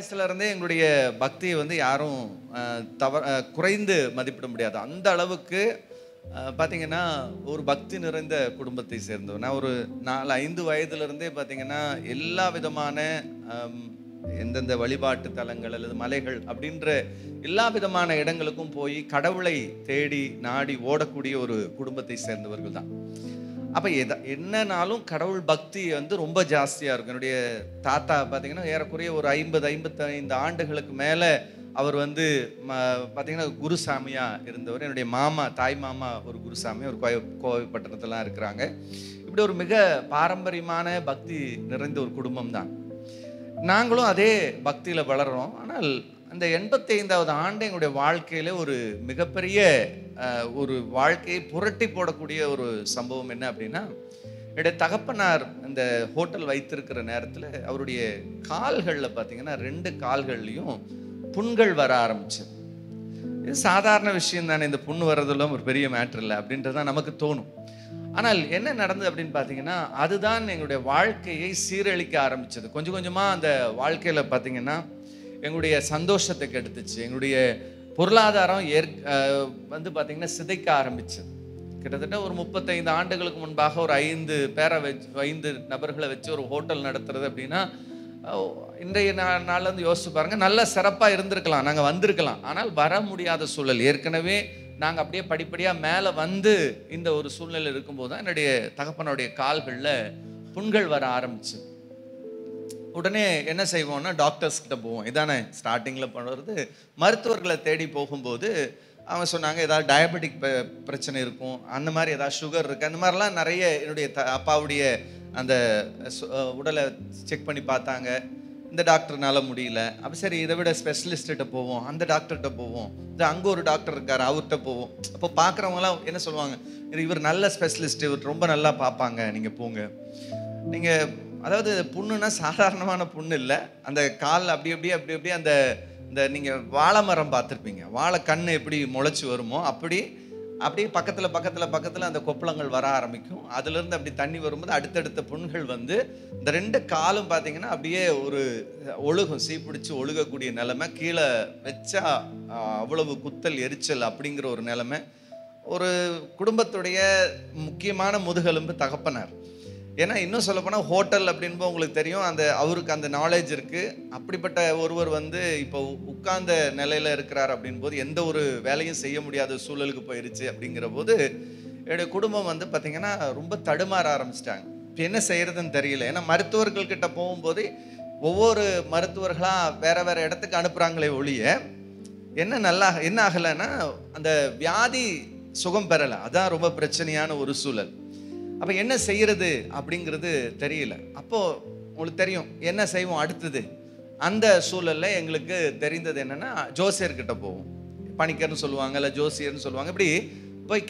வயசுல இருந்தே எங்களுடைய பக்தியை வந்து யாரும் குறைந்து மதிப்பிட முடியாது. அந்த அளவுக்கு பார்த்தீங்கன்னா ஒரு பக்தி நிறைந்த குடும்பத்தை சேர்ந்தவர். நான் ஒரு 4-5 வயதுல இருந்தே பார்த்தீங்கன்னா எல்லா விதமான எந்தெந்த வழிபாட்டு தலங்கள் அல்லது மலைகள் அப்படின்ற எல்லா விதமான இடங்களுக்கும் போய் கடவுளை தேடி நாடி ஓடக்கூடிய ஒரு குடும்பத்தை சேர்ந்தவர்கள் தான். அப்போ என்னன்னாலும் கடவுள் பக்தி வந்து ரொம்ப ஜாஸ்தியாக இருக்கும். என்னுடைய தாத்தா பார்த்தீங்கன்னா ஏறக்குறைய ஒரு 50-55 ஆண்டுகளுக்கு மேலே அவர் வந்து பார்த்தீங்கன்னா குருசாமியாக இருந்தவர். என்னுடைய மாமா, தாய் மாமா ஒரு குருசாமி, ஒரு கோவை பட்டணத்திலாம் இருக்கிறாங்க. இப்படி ஒரு மிக பாரம்பரியமான பக்தி நிறைந்த ஒரு குடும்பம் தான். நாங்களும் அதே பக்தியில் வளர்கிறோம். ஆனால் அந்த 85வது ஆண்டு எங்களுடைய வாழ்க்கையில் ஒரு மிகப்பெரிய ஒரு வாழ்க்கையை புரட்டி போடக்கூடிய ஒரு சம்பவம் என்ன அப்படின்னா, என்னுடைய தகப்பனார் இந்த ஹோட்டல் வைத்திருக்கிற நேரத்தில் அவருடைய கால்களில் பார்த்தீங்கன்னா 2 கால்கள்லையும் புண்கள் வர ஆரம்பிச்சு. இது சாதாரண விஷயம் தானே, இந்த புண்ணு வர்றதெல்லாம் ஒரு பெரிய மேட்ரு இல்லை அப்படின்றதான் நமக்கு தோணும். ஆனால் என்ன நடந்தது அப்படின்னு பார்த்தீங்கன்னா, அதுதான் எங்களுடைய வாழ்க்கையை சீரழிக்க ஆரம்பிச்சது. கொஞ்சம் கொஞ்சமாக அந்த வாழ்க்கையில் பார்த்தீங்கன்னா எங்களுடைய சந்தோஷத்தை கெடுத்துச்சு. எங்களுடைய பொருளாதாரம் வந்து பார்த்தீங்கன்னா சிதைக்க ஆரம்பிச்சது. கிட்டத்தட்ட ஒரு 35 ஆண்டுகளுக்கு முன்பாக ஒரு 5 நபர்களை வச்சு ஒரு ஹோட்டல் நடத்துறது அப்படின்னா, இன்றைய நாளில் வந்து யோசிச்சு பாருங்க, நல்ல சிறப்பாக இருந்திருக்கலாம், நாங்கள் வந்திருக்கலாம். ஆனால் வர முடியாத சூழல். ஏற்கனவே நாங்கள் அப்படியே படிப்படியாக மேலே வந்து இந்த ஒரு சூழ்நிலை இருக்கும்போது தான் என்னுடைய தகப்பனுடைய கால்களில் புண்கள் வர ஆரம்பிச்சு. உடனே என்ன செய்வோம்னா டாக்டர்ஸ் கிட்ட போவோம். இதானே ஸ்டார்டிங்கில் பண்ணுறது. மருத்துவர்களை தேடி போகும்போது அவங்க சொன்னாங்க ஏதாவது டயபெட்டிக் பிரச்சனை இருக்கும், அந்த மாதிரி ஏதாவது சுகர் இருக்குது, அந்த மாதிரிலாம் நிறைய என்னுடைய அப்பாவுடைய அந்த உடலை செக் பண்ணி பார்த்தாங்க. இந்த டாக்டர்னால முடியல. அப்போ சரி, இதை விட ஸ்பெஷலிஸ்ட்ட போவோம், அந்த டாக்டர்கிட்ட போவோம், இது அங்கே ஒரு டாக்டர் இருக்கார் அவர்கிட்ட போவோம். அப்போ பார்க்குறவங்களாம் என்ன சொல்லுவாங்க, இவர் நல்ல ஸ்பெஷலிஸ்ட், இவர் ரொம்ப நல்லா பார்ப்பாங்க, நீங்கள் போங்க. நீங்கள் அதாவது புண்ணுன்னா சாதாரணமான புண்ணு இல்லை. அந்த கால் அப்படி அப்படியே அந்த நீங்கள் வாழை மரம் பார்த்துருப்பீங்க, வாழை கண்ணு எப்படி முளைச்சி வருமோ அப்படியே பக்கத்தில் அந்த கொப்பளங்கள் வர ஆரம்பிக்கும். அதுலேருந்து அப்படி தண்ணி வரும்போது அடுத்தடுத்த புண்கள் வந்து இந்த 2 காலும் பார்த்தீங்கன்னா அப்படியே ஒரு ஒழுகும், சீப்பிடிச்சு ஒழுகக்கூடிய நிலைமை. கீழே வச்சா அவ்வளவு குத்தல், எரிச்சல் அப்படிங்கிற ஒரு நிலைமை. ஒரு குடும்பத்துடைய முக்கியமான முதுகெலும்பு தகப்பனார். ஏன்னா இன்னும் சொல்லப்போனால் ஹோட்டல் அப்படின்போ உங்களுக்கு தெரியும், அவருக்கு அந்த நாலேஜ் இருக்குது. அப்படிப்பட்ட ஒருவர் வந்து இப்போ உட்கார்ந்த நிலையில் இருக்கிறார் அப்படின்போது எந்த ஒரு வேலையும் செய்ய முடியாத சூழலுக்கு போயிடுச்சு. அப்படிங்கிற போது என்னுடைய குடும்பம் வந்து பார்த்திங்கன்னா ரொம்ப தடுமாற ஆரம்பிச்சிட்டாங்க. இப்போ என்ன செய்கிறதுன்னு தெரியல. ஏன்னா மருத்துவர்கள்கிட்ட போகும்போது ஒவ்வொரு மருத்துவர்களாக வேறு இடத்துக்கு அனுப்புகிறாங்களே ஒழிய என்ன ஆகலைன்னா அந்த வியாதி சுகம் பெறலை. அதான் ரொம்ப பிரச்சனையான ஒரு சூழல். அப்போ என்ன செய்யறது அப்படிங்கிறது தெரியல. அப்போது உங்களுக்கு தெரியும் என்ன செய்வோம் அடுத்தது. அந்த சூழலில் எங்களுக்கு தெரிந்தது என்னென்னா, ஜோசியர்கிட்ட போவோம். பணிக்கர்னு சொல்லுவாங்க, இல்லை ஜோசியர்னு சொல்லுவாங்க. இப்படி போய்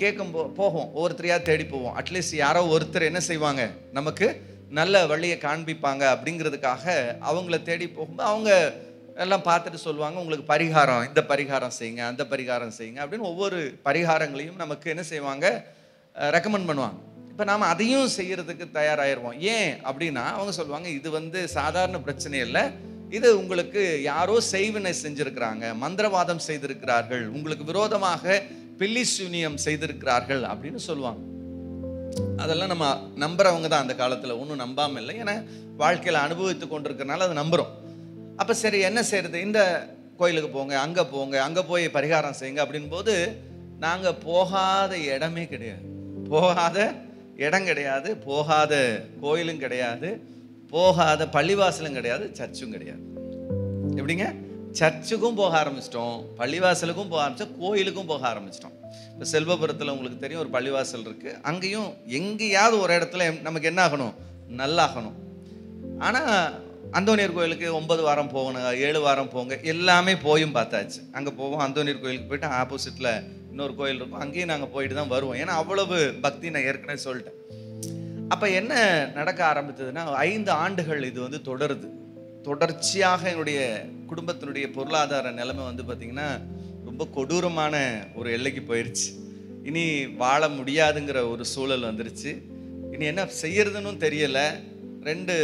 போவோம், ஒவ்வொருத்தரையாக தேடி போவோம். அட்லீஸ்ட் யாரோ ஒருத்தர் என்ன செய்வாங்க, நமக்கு நல்ல வழியை காண்பிப்பாங்க அப்படிங்கிறதுக்காக அவங்கள தேடி போகும்போது அவங்க எல்லாம் பார்த்துட்டு சொல்லுவாங்க, உங்களுக்கு பரிகாரம், இந்த பரிகாரம் செய்யுங்க, அந்த பரிகாரம் செய்யுங்க அப்படின்னு ஒவ்வொரு பரிகாரங்களையும் நமக்கு என்ன செய்வாங்க, ரெக்கமெண்ட் பண்ணுவாங்க. இப்போ நாம் அதையும் செய்யறதுக்கு தயாராகிடுவோம். ஏன் அப்படின்னா அவங்க சொல்லுவாங்க, இது வந்து சாதாரண பிரச்சனை இல்லை, இது உங்களுக்கு யாரோ செய்வினை செஞ்சிருக்கிறாங்க, மந்திரவாதம் செய்திருக்கிறார்கள், உங்களுக்கு விரோதமாக பில்லி சூனியம் செய்திருக்கிறார்கள் அப்படின்னு சொல்லுவாங்க. அதெல்லாம் நம்ம நம்புறவங்க தான் அந்த காலத்தில், ஒன்றும் நம்பாமல் இல்லை. ஏன்னா வாழ்க்கையில் அனுபவித்து கொண்டிருக்கிறனால அதை நம்புகிறோம். அப்போ சரி என்ன செய்யறது, இந்த கோயிலுக்கு போங்க, அங்கே போய் பரிகாரம் செய்யுங்க அப்படின் போது நாங்கள் போகாத இடமே கிடையாது, போகாத இடம் கிடையாது, போகாத கோயிலும் கிடையாது, போகாத பள்ளிவாசலும் கிடையாது, சர்ச்சும் கிடையாது. எப்படிங்க, சர்ச்சுக்கும் போக ஆரம்பிச்சிட்டோம், பள்ளிவாசலுக்கும் போக ஆரம்பிச்சோம், கோயிலுக்கும் போக ஆரம்பிச்சிட்டோம். இப்போ செல்வபுரத்தில் உங்களுக்கு தெரியும் ஒரு பள்ளிவாசல் இருக்குது. அங்கேயும் எங்கேயாவது ஒரு இடத்துல நமக்கு என்ன ஆகணும், நல்லாகணும். ஆனால் அந்தோனியர் கோயிலுக்கு 9 வாரம் போகணும், 7 வாரம் போங்க, எல்லாமே போயும் பார்த்தாச்சு. அங்கே போவோம், அந்தோனியர் கோயிலுக்கு போயிட்டு ஆப்போசிட்டில் இன்னொரு கோயில் இருக்கும், அங்கேயும் நாங்கள் போயிட்டு தான் வருவோம். ஏன்னா அவ்வளவு பக்தி நான் ஏற்கனவே சொல்லிட்டேன். அப்போ என்ன நடக்க ஆரம்பித்ததுன்னா, 5 ஆண்டுகள் இது வந்து தொடர்ச்சியாக என்னுடைய குடும்பத்தினுடைய பொருளாதார நிலைமை வந்து பார்த்திங்கன்னா ரொம்ப கொடூரமான ஒரு எல்லைக்கு போயிடுச்சு. இனி வாழ முடியாதுங்கிற ஒரு சூழல் வந்துருச்சு. இனி என்ன செய்யறதுன்னு தெரியலை. 2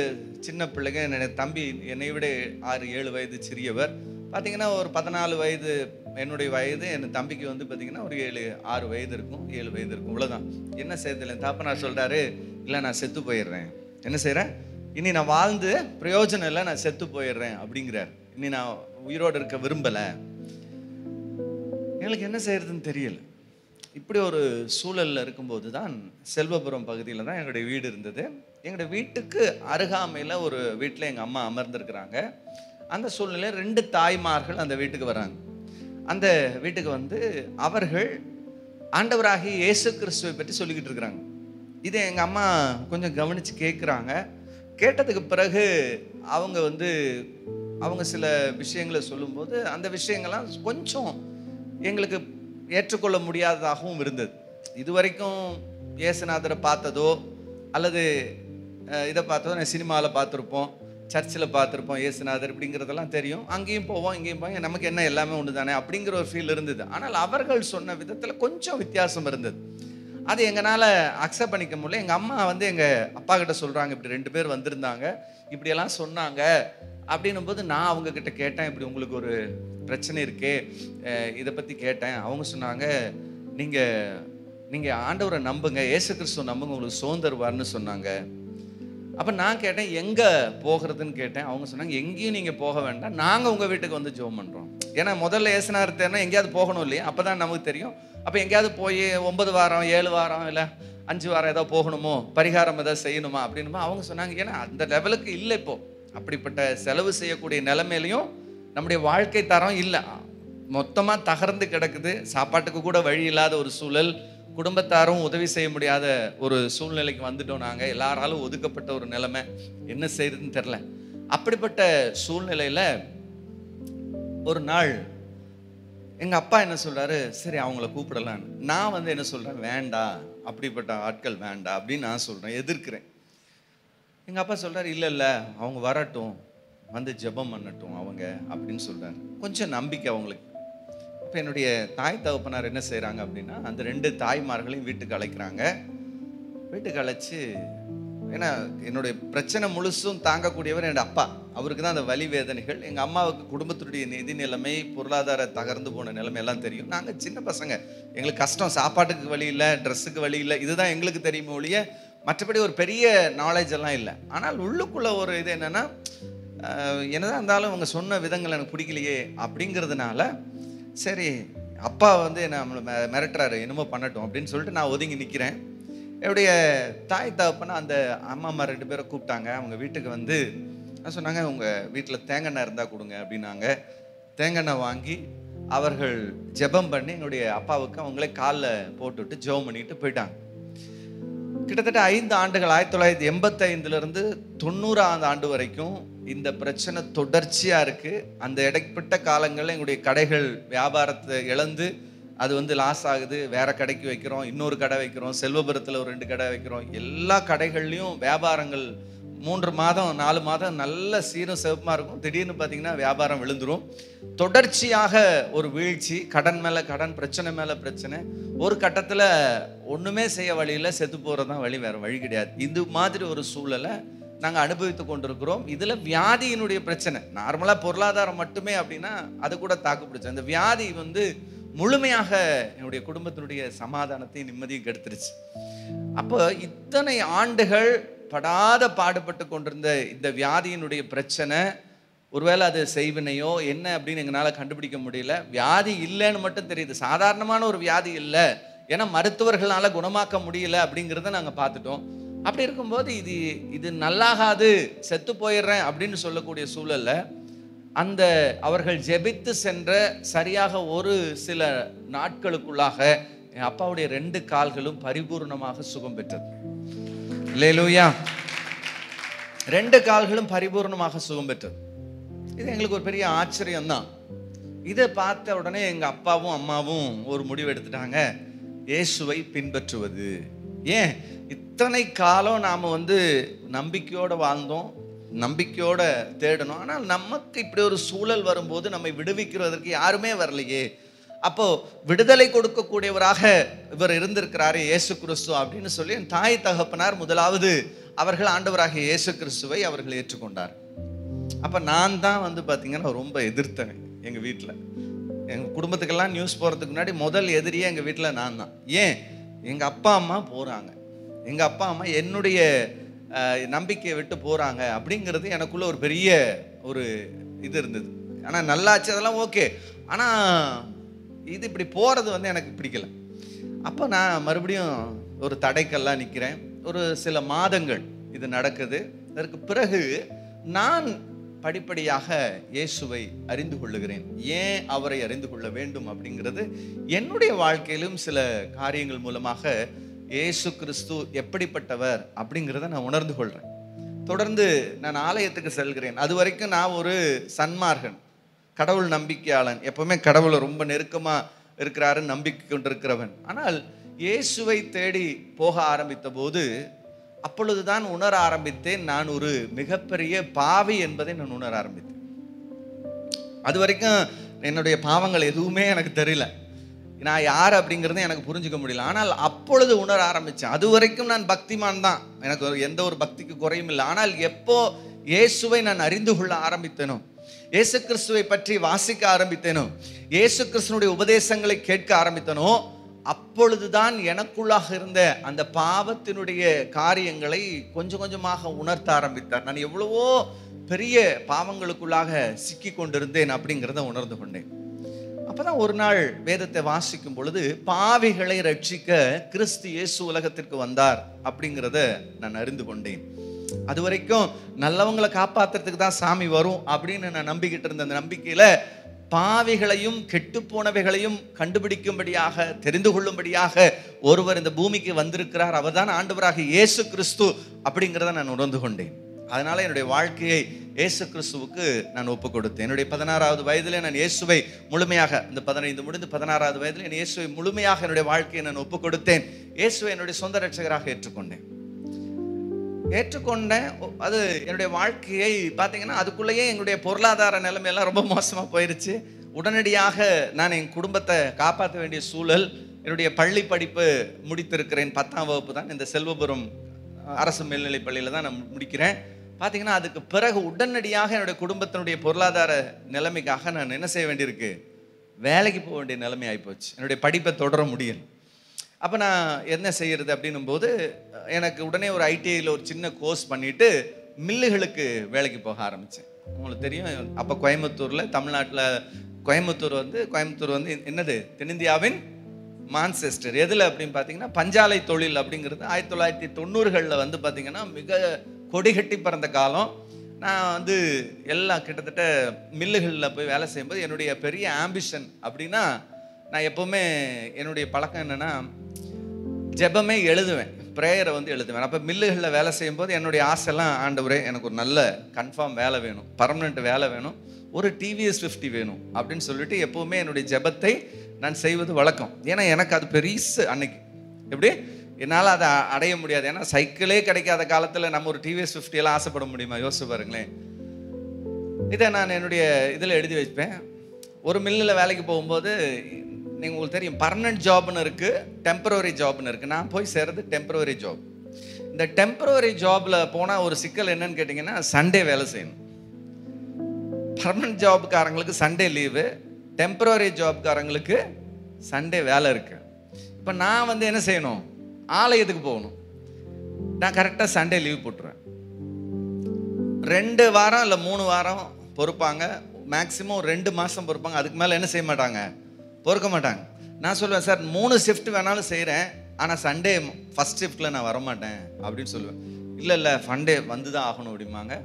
சின்ன பிள்ளைங்க, தம்பி என்னை விட 6-7 வயது சிறியவர். பார்த்தீங்கன்னா ஒரு 14 வயது என்னுடைய வயது, என் தம்பிக்கு வந்து பார்த்தீங்கன்னா ஒரு 6 வயது இருக்கும், 7 வயது இருக்கும், இவ்வளோதான். என்ன செய்யறதில்லை. தாப்பனார் சொல்கிறாரு, இல்லை நான் செத்து போயிடுறேன். என்ன செய்கிறேன், இனி நான் வாழ்ந்து பிரயோஜனம் இல்லை, நான் செத்து போயிடுறேன் அப்படிங்கிறார். இனி நான் உயிரோடு இருக்க விரும்பலை. எங்களுக்கு என்ன செய்யறதுன்னு தெரியல. இப்படி ஒரு சூழலில் இருக்கும்போது தான் செல்வபுரம் பகுதியில் தான் எங்களுடைய வீடு இருந்தது. எங்களுடைய வீட்டுக்கு அருகாமையில் ஒரு வீட்டில் எங்கள் அம்மா அமர்ந்திருக்கிறாங்க. அந்த சூழ்நிலையில் 2 தாய்மார்கள் அந்த வீட்டுக்கு வராங்க. அந்த வீட்டுக்கு வந்து அவர்கள் ஆண்டவராகிய இயேசு கிறிஸ்துவை பற்றி சொல்லிக்கிட்டு இருக்கிறாங்க. இதை எங்கள் அம்மா கொஞ்சம் கவனித்து கேட்குறாங்க. கேட்டதுக்கு பிறகு அவங்க சில விஷயங்களை சொல்லும்போது அந்த விஷயங்கள்லாம் கொஞ்சம் எங்களுக்கு ஏற்றுக்கொள்ள முடியாததாகவும் இருந்தது. இதுவரைக்கும் இயேசுநாதரை பார்த்ததோ அல்லது இதை பார்த்ததோ நான் சினிமாவில் பார்த்துருப்போம், சர்ச்சில் பார்த்துருப்போம், இயேசுநாதர் இப்படிங்கிறதெல்லாம் தெரியும். அங்கேயும் போவோம் இங்கேயும் போவோம், நமக்கு என்ன எல்லாமே ஒன்று தானே அப்படிங்கிற ஒரு ஃபீல் இருந்தது. ஆனால் அவர்கள் சொன்ன விதத்தில் கொஞ்சம் வித்தியாசம் இருந்தது. அது எங்களால் அக்செப்ட் பண்ணிக்க முடியல. எங்கள் அம்மா வந்து எங்கள் அப்பா கிட்ட சொல்கிறாங்க, இப்படி 2 பேர் வந்திருந்தாங்க, இப்படியெல்லாம் சொன்னாங்க அப்படின்னும் போது நான் அவங்கக்கிட்ட கேட்டேன், இப்படி உங்களுக்கு ஒரு பிரச்சனை இருக்கே, இதை பற்றி கேட்டேன். அவங்க சொன்னாங்க, நீங்கள் ஆண்டவரை நம்புங்க, இயேசு கிறிஸ்துவ நம்புங்க, உங்களுக்கு சுதந்திரவார்னு சொன்னாங்க. அப்போ நான் கேட்டேன், எங்கே போகிறதுன்னு கேட்டேன். அவங்க சொன்னாங்க, எங்கேயும் நீங்கள் போக வேண்டாம், நாங்கள் உங்கள் வீட்டுக்கு வந்து ஜெபம் பண்ணுறோம். ஏன்னா முதல்ல இயேசுநாதர் தேர்னா எங்கேயாவது போகணும் இல்லையா, அப்போ தான் நமக்கு தெரியும். அப்போ எங்கேயாவது போய் 9 வாரம் 7 வாரம் இல்லை 5 வாரம் ஏதோ போகணுமோ, பரிகாரம் ஏதாவது செய்யணுமா அப்படின்னுமா அவங்க சொன்னாங்க. ஏன்னா அந்த லெவலுக்கு இல்லை, இப்போது அப்படிப்பட்ட செலவு செய்யக்கூடிய நிலைமையிலையும் நம்முடைய வாழ்க்கை தரம் இல்லை, மொத்தமாக தகர்ந்து கிடக்குது. சாப்பாட்டுக்கு கூட வழி இல்லாத ஒரு சூழல், குடும்பத்தாரும் உதவி செய்ய முடியாத ஒரு சூழ்நிலைக்கு வந்துட்டோம். நாங்கள் எல்லாராலும் ஒதுக்கப்பட்ட ஒரு நிலைமை, என்ன செய்யறதுன்னு தெரில. அப்படிப்பட்ட சூழ்நிலையில் ஒரு நாள் எங்கள் அப்பா என்ன சொல்கிறாரு, சரி அவங்கள கூப்பிடலான்னு. நான் வந்து என்ன சொல்கிறேன், வேண்டாம், அப்படிப்பட்ட ஆட்கள் வேண்டாம் அப்படின்னு நான் சொல்கிறேன், எதிர்க்கிறேன். எங்கள் அப்பா சொல்கிறார், இல்லை அவங்க வரட்டும், வந்து ஜெபம் பண்ணட்டும் அவங்க அப்படின்னு சொல்கிறாரு. கொஞ்சம் நம்பிக்கை அவங்களுக்கு. இப்போ என்னுடைய தாய் தகப்பனார் என்ன செய்கிறாங்க அப்படின்னா, அந்த 2 தாய்மார்களையும் வீட்டுக்கு அழைக்கிறாங்க. வீட்டுக்கு அழைச்சி, ஏன்னா என்னுடைய பிரச்சனை முழுசும் தாங்கக்கூடியவர் என்னோட அப்பா, அவருக்கு தான் அந்த வலி வேதனைகள். எங்கள் அம்மாவுக்கு குடும்பத்துடைய நிதி நிலைமை, பொருளாதார தகர்ந்து போன நிலைமை எல்லாம் தெரியும். நாங்கள் சின்ன பசங்க, எங்களுக்கு கஷ்டம், சாப்பாட்டுக்கு வழி இல்லை, ட்ரெஸ்ஸுக்கு வழி இல்லை, இதுதான் எங்களுக்கு தெரியுமே ஒழிய மற்றபடி ஒரு பெரிய நாலேஜ் எல்லாம் இல்லை. ஆனால் உள்ளுக்குள்ள ஒரு இது என்னென்னா, என்னதான் இருந்தாலும் அவங்க சொன்ன விதங்கள் எனக்கு பிடிக்கலையே அப்படிங்கிறதுனால, சரி அப்பா வந்து நம்மளை மிரட்டுறாரு, என்னமோ பண்ணட்டும் அப்படின்னு சொல்லிட்டு நான் ஒதுங்கி நிற்கிறேன். என்னுடைய தாய் தகப்பனா அந்த அம்மா 2 பேரை கூப்பிட்டாங்க. அவங்க வீட்டுக்கு வந்து சொன்னாங்க, உங்கள் வீட்டில் தேங்காய் இருந்தால் கொடுங்க அப்படின்னாங்க. தேங்காய் வாங்கி அவர்கள் ஜெபம் பண்ணி என்னுடைய அப்பாவுக்கு அவங்களே காலில் போட்டுவிட்டு ஜெபம் பண்ணிட்டு போயிட்டாங்க. கிட்டத்தட்ட 5 ஆண்டுகள், 1985 90ஆம் ஆண்டு வரைக்கும் இந்த பிரச்சனை தொடர்ச்சியாக இருக்குது. அந்த இடைப்பட்ட காலங்களில் எங்களுடைய கடைகள் வியாபாரத்தை இழந்து அது வந்து லாஸ் ஆகுது. வேற கடைக்கு வைக்கிறோம், இன்னொரு கடை வைக்கிறோம், செல்வபுரத்தில் ஒரு 2 கடை வைக்கிறோம். எல்லா கடைகள்லையும் வியாபாரங்கள் 3 மாதம் 4 மாதம் நல்ல சீரும் சிவப்புமாக இருக்கும். திடீர்னு பார்த்தீங்கன்னா வியாபாரம் விழுந்துடும். தொடர்ச்சியாக ஒரு வீழ்ச்சி, கடன் மேலே கடன், பிரச்சனை மேலே பிரச்சனை. ஒரு கட்டத்தில் ஒன்றுமே செய்ய வழியில் செத்து போகிறது தான் வழி, வேறு வழி கிடையாது. இது மாதிரி ஒரு சூழலை நாங்கள் அனுபவித்து கொண்டிருக்கிறோம். இதில் வியாதியினுடைய பிரச்சனை, நார்மலாக பொருளாதாரம் மட்டுமே அப்படின்னா அது கூட தாக்கு பிடிச்சது. அந்த வியாதி வந்து முழுமையாக என்னுடைய குடும்பத்தினுடைய சமாதானத்தையும் நிம்மதியும் கெடுத்துருச்சு. அப்போ இத்தனை ஆண்டுகள் படாத பாடுபட்டு கொண்டிருந்த இந்த வியாதியினுடைய பிரச்சனை, ஒருவேளை அது செய்வினையோ என்ன அப்படின்னு எங்களால் கண்டுபிடிக்க முடியல. வியாதி இல்லைன்னு மட்டும் தெரியுது, சாதாரணமான ஒரு வியாதி இல்லை, ஏன்னா மருத்துவர்களால் குணமாக்க முடியல அப்படிங்கிறத நாங்கள் பார்த்துட்டோம். அப்படி இருக்கும்போது இது நல்லாகாது, செத்து போயிடுறேன் அப்படின்னு சொல்லக்கூடிய சூழல்ல அந்த அவர்கள் ஜெபித்து சென்ற சரியாக ஒரு சில நாட்களுக்குள்ளாக என் அப்பாவுடைய 2 கால்களும் பரிபூர்ணமாக சுகம் பெற்றது. அல்லேலூயா. 2 கால்களும் பரிபூர்ணமாக சுகம் பெற்றது. இது எங்களுக்கு ஒரு பெரிய ஆச்சரியம்தான். இதை பார்த்த உடனே எங்கள் அப்பாவும் அம்மாவும் ஒரு முடிவு எடுத்துட்டாங்க, இயேசுவை பின்பற்றுவது. ஏன் இத்தனை காலம் நாம் வந்து நம்பிக்கையோடு வாழ்ந்தோம், நம்பிக்கையோட தேடணும். ஆனால் நமக்கு இப்படி ஒரு சூழல் வரும்போது நம்மை விடுவிக்கிறதற்கு யாருமே வரலையே. அப்போ விடுதலை கொடுக்கக்கூடியவராக இவர் இருந்திருக்கிறாரு இயேசு கிறிஸ்து அப்படின்னு சொல்லி என் தாய் தகப்பனார் முதலாவது அவர்கள் ஆண்டவராகிய இயேசு கிறிஸ்துவை அவர்கள் ஏற்றுக்கொண்டார். அப்போ நான் தான் வந்து பார்த்தீங்கன்னா ரொம்ப எதிர்த்தேன் எங்கள் வீட்டில். எங்கள் குடும்பத்துக்கெல்லாம் நியூஸ் போகிறதுக்கு முன்னாடி முதல் எதிரியே எங்கள் வீட்டில் நான் தான். ஏன்? எங்கள் அப்பா அம்மா போகிறாங்க, எங்கள் அப்பா அம்மா என்னுடைய நம்பிக்கையை விட்டு போகிறாங்க அப்படிங்கிறது எனக்குள்ள ஒரு பெரிய ஒரு இது இருந்தது. ஆனால் நல்லாச்சு, அதெல்லாம் ஓகே. ஆனால் இது இப்படி போகிறது வந்து எனக்கு பிடிக்கல. அப்போ நான் மறுபடியும் ஒரு தடைக்கெல்லாம் நிற்கிறேன். ஒரு சில மாதங்கள் இது நடக்குது. அதற்கு பிறகு நான் படிப்படியாக இயேசுவை அறிந்து கொள்ளுகிறேன். ஏன் அவரை அறிந்து கொள்ள வேண்டும் அப்படிங்கிறது என்னுடைய வாழ்க்கையிலும் சில காரியங்கள் மூலமாக இயேசு கிறிஸ்து எப்படிப்பட்டவர் அப்படிங்கிறத நான் உணர்ந்து கொள்கிறேன். தொடர்ந்து நான் ஆலயத்துக்கு செல்கிறேன். அது வரைக்கும் நான் ஒரு சன்மார்கன், கடவுள் நம்பிக்கையாளன், எப்பவுமே கடவுளை ரொம்ப நெருக்கமாக இருக்கிறாரு நம்பிக்கை கொண்டிருக்கிறவன். ஆனால் இயேசுவை தேடி போக ஆரம்பித்த போது அப்பொழுதுதான் உணர ஆரம்பித்தேன், நான் ஒரு மிகப்பெரிய பாவி என்பதை நான் உணர ஆரம்பித்தேன். அது வரைக்கும் என்னுடைய பாவங்கள் எதுவுமே எனக்கு தெரியல, நான் யார் அப்படிங்கிறத எனக்கு புரிஞ்சுக்க முடியல. ஆனால் அப்பொழுது உணர ஆரம்பித்தேன். அது வரைக்கும் நான் பக்திமான் தான், எனக்கு எந்த ஒரு பக்திக்கு குறையும் இல்லை. ஆனால் எப்போ இயேசுவை நான் அறிந்து கொள்ள ஆரம்பித்தேனோ, இயேசு கிறிஸ்துவை பற்றி வாசிக்க ஆரம்பித்தேனோ, இயேசு கிறிஸ்துனுடைய உபதேசங்களை கேட்க ஆரம்பித்தனோ, அப்பொழுதுதான் எனக்குள்ளாக இருந்த அந்த பாவத்தினுடைய காரியங்களை கொஞ்சம் கொஞ்சமாக உணர்த்த ஆரம்பித்தார். நான் எவ்வளவோ பெரிய பாவங்களுக்குள்ளாக சிக்கி கொண்டிருந்தேன் அப்படிங்கிறத உணர்ந்து கொண்டேன். அப்பதான் ஒரு நாள் வேதத்தை வாசிக்கும் பொழுது பாவிகளை ரட்சிக்க கிறிஸ்து இயேசு உலகத்திற்கு வந்தார் அப்படிங்கிறத நான் அறிந்து கொண்டேன். அது வரைக்கும் நல்லவங்களை காப்பாத்துறதுக்கு தான் சாமி வரும் அப்படின்னு நான் நம்பிக்கிட்டு இருந்த அந்த நம்பிக்கையில பாவிகளையும் கெட்டு போனவைகளையும் கண்டுபிடிக்கும்படியாக, தெரிந்து கொள்ளும்படியாக ஒருவர் இந்த பூமிக்கு வந்திருக்கிறார், அவர் தான் ஆண்டவராக இயேசு கிறிஸ்து அப்படிங்கிறத நான் உணர்ந்து கொண்டேன். அதனால என்னுடைய வாழ்க்கையை இயேசு கிறிஸ்துவுக்கு நான் ஒப்பு கொடுத்தேன். என்னுடைய 16வது வயதிலே நான் இயேசுவை முழுமையாக, இந்த 15 முடிந்து 16வது வயதில் என் இயேசுவை முழுமையாக என்னுடைய வாழ்க்கையை நான் ஒப்பு கொடுத்தேன். இயேசுவை என்னுடைய சொந்த ரட்சகராக ஏற்றுக்கொண்டேன். அது என்னுடைய வாழ்க்கையை பார்த்தீங்கன்னா அதுக்குள்ளேயே எங்களுடைய பொருளாதார நிலைமையெல்லாம் ரொம்ப மோசமாக போயிடுச்சு. உடனடியாக நான் என் குடும்பத்தை காப்பாற்ற வேண்டிய சூழல். என்னுடைய பள்ளி படிப்பு முடித்திருக்கிறேன், 10ஆம் வகுப்பு தான், இந்த செல்வபுரம் அரசு மேல்நிலை பள்ளியில் தான் நான் முடிக்கிறேன். பார்த்தீங்கன்னா அதுக்கு பிறகு உடனடியாக என்னுடைய குடும்பத்தினுடைய பொருளாதார நிலைமைக்காக நான் என்ன செய்ய வேண்டியிருக்கு, வேலைக்கு போக வேண்டிய நிலைமை ஆகிப்போச்சு. என்னுடைய படிப்பை தொடர முடியல. அப்போ நான் என்ன செய்யறது அப்படின்னும் போது எனக்கு உடனே ஒரு ஐடிஐயில் ஒரு சின்ன கோர்ஸ் பண்ணிட்டு மில்லுகளுக்கு வேலைக்கு போக ஆரம்பித்தேன். உங்களுக்கு தெரியும், அப்போ கோயம்புத்தூரில், தமிழ்நாட்டில் கோயம்புத்தூர் வந்து என்னது, தென்னிந்தியாவின் மான்செஸ்டர். எதில் அப்படின்னு பார்த்தீங்கன்னா பஞ்சாலை தொழில் அப்படிங்கிறது 1990களில் வந்து பார்த்தீங்கன்னா மிக கொடிகட்டி பறந்த காலம். நான் வந்து எல்லாம் கிட்டத்தட்ட மில்லுகளில் போய் வேலை செய்யும்போது என்னுடைய பெரிய ஆம்பிஷன் அப்படின்னா, நான் எப்போவுமே என்னுடைய பழக்கம் என்னென்னா ஜெபமே எழுதுவேன், ப்ரேயரை வந்து எழுதுவேன். அப்போ மில்லுகளில் வேலை செய்யும்போது என்னுடைய ஆசைலாம், ஆண்டவரே எனக்கு ஒரு நல்ல கன்ஃபார்ம் வேலை வேணும், பர்மனெண்ட் வேலை வேணும், ஒரு டிவிஎஸ் 50 வேணும் அப்படின்னு சொல்லிட்டு எப்போவுமே என்னுடைய ஜெபத்தை நான் செய்வது வழக்கம். ஏன்னா எனக்கு அது பெரிசு. அன்னைக்கு எப்படி என்னால் அதை அடைய முடியாது. ஏன்னா சைக்கிளே கிடைக்காத காலத்தில் நம்ம ஒரு டிவிஎஸ் 50 எல்லாம் ஆசைப்பட முடியுமா? யோசிச்சு பாருங்களேன். இதை நான் என்னுடைய இதில் எழுதி வைப்பேன். ஒரு மில்லில் வேலைக்கு போகும்போது உங்களுக்கு தெரியும், பர்மனன்ட் ஜாப்னு இருக்குது, டெம்பரரி ஜாப்னு இருக்குது. நான் போய் சேர்றது டெம்பரரி ஜாப். இந்த டெம்பரரி ஜாபில் போனால் ஒரு சிக்கல் என்னன்னு கேட்டிங்கன்னா, சண்டே வேலை செய்யணும். பர்மனன்ட் ஜாப்காரங்களுக்கு சண்டே லீவு, டெம்பரரி ஜாப்காரங்களுக்கு சண்டே வேலை இருக்குது. இப்போ நான் வந்து என்ன செய்யணும், ஆலயத்துக்கு போகணும். நான் கரெக்டாக சண்டே லீவ் போட்டுருவேன். 2 வாரம் இல்லை 3 வாரம் பொறுப்பாங்க, மேக்ஸிமம் 2 மாதம் பொறுப்பாங்க. அதுக்கு மேலே என்ன செய்ய மாட்டாங்க, பொறுக்க மாட்டாங்க. நான் சொல்லுவேன், சார் 3 ஷிஃப்ட் வேணாலும் செய்கிறேன், ஆனால் சண்டே ஃபஸ்ட் ஷிஃப்ட்டில் நான் வரமாட்டேன் அப்படின்னு சொல்லுவேன். இல்லை ஃபண்டே வந்து தான் ஆகணும் அப்படிம்பாங்க.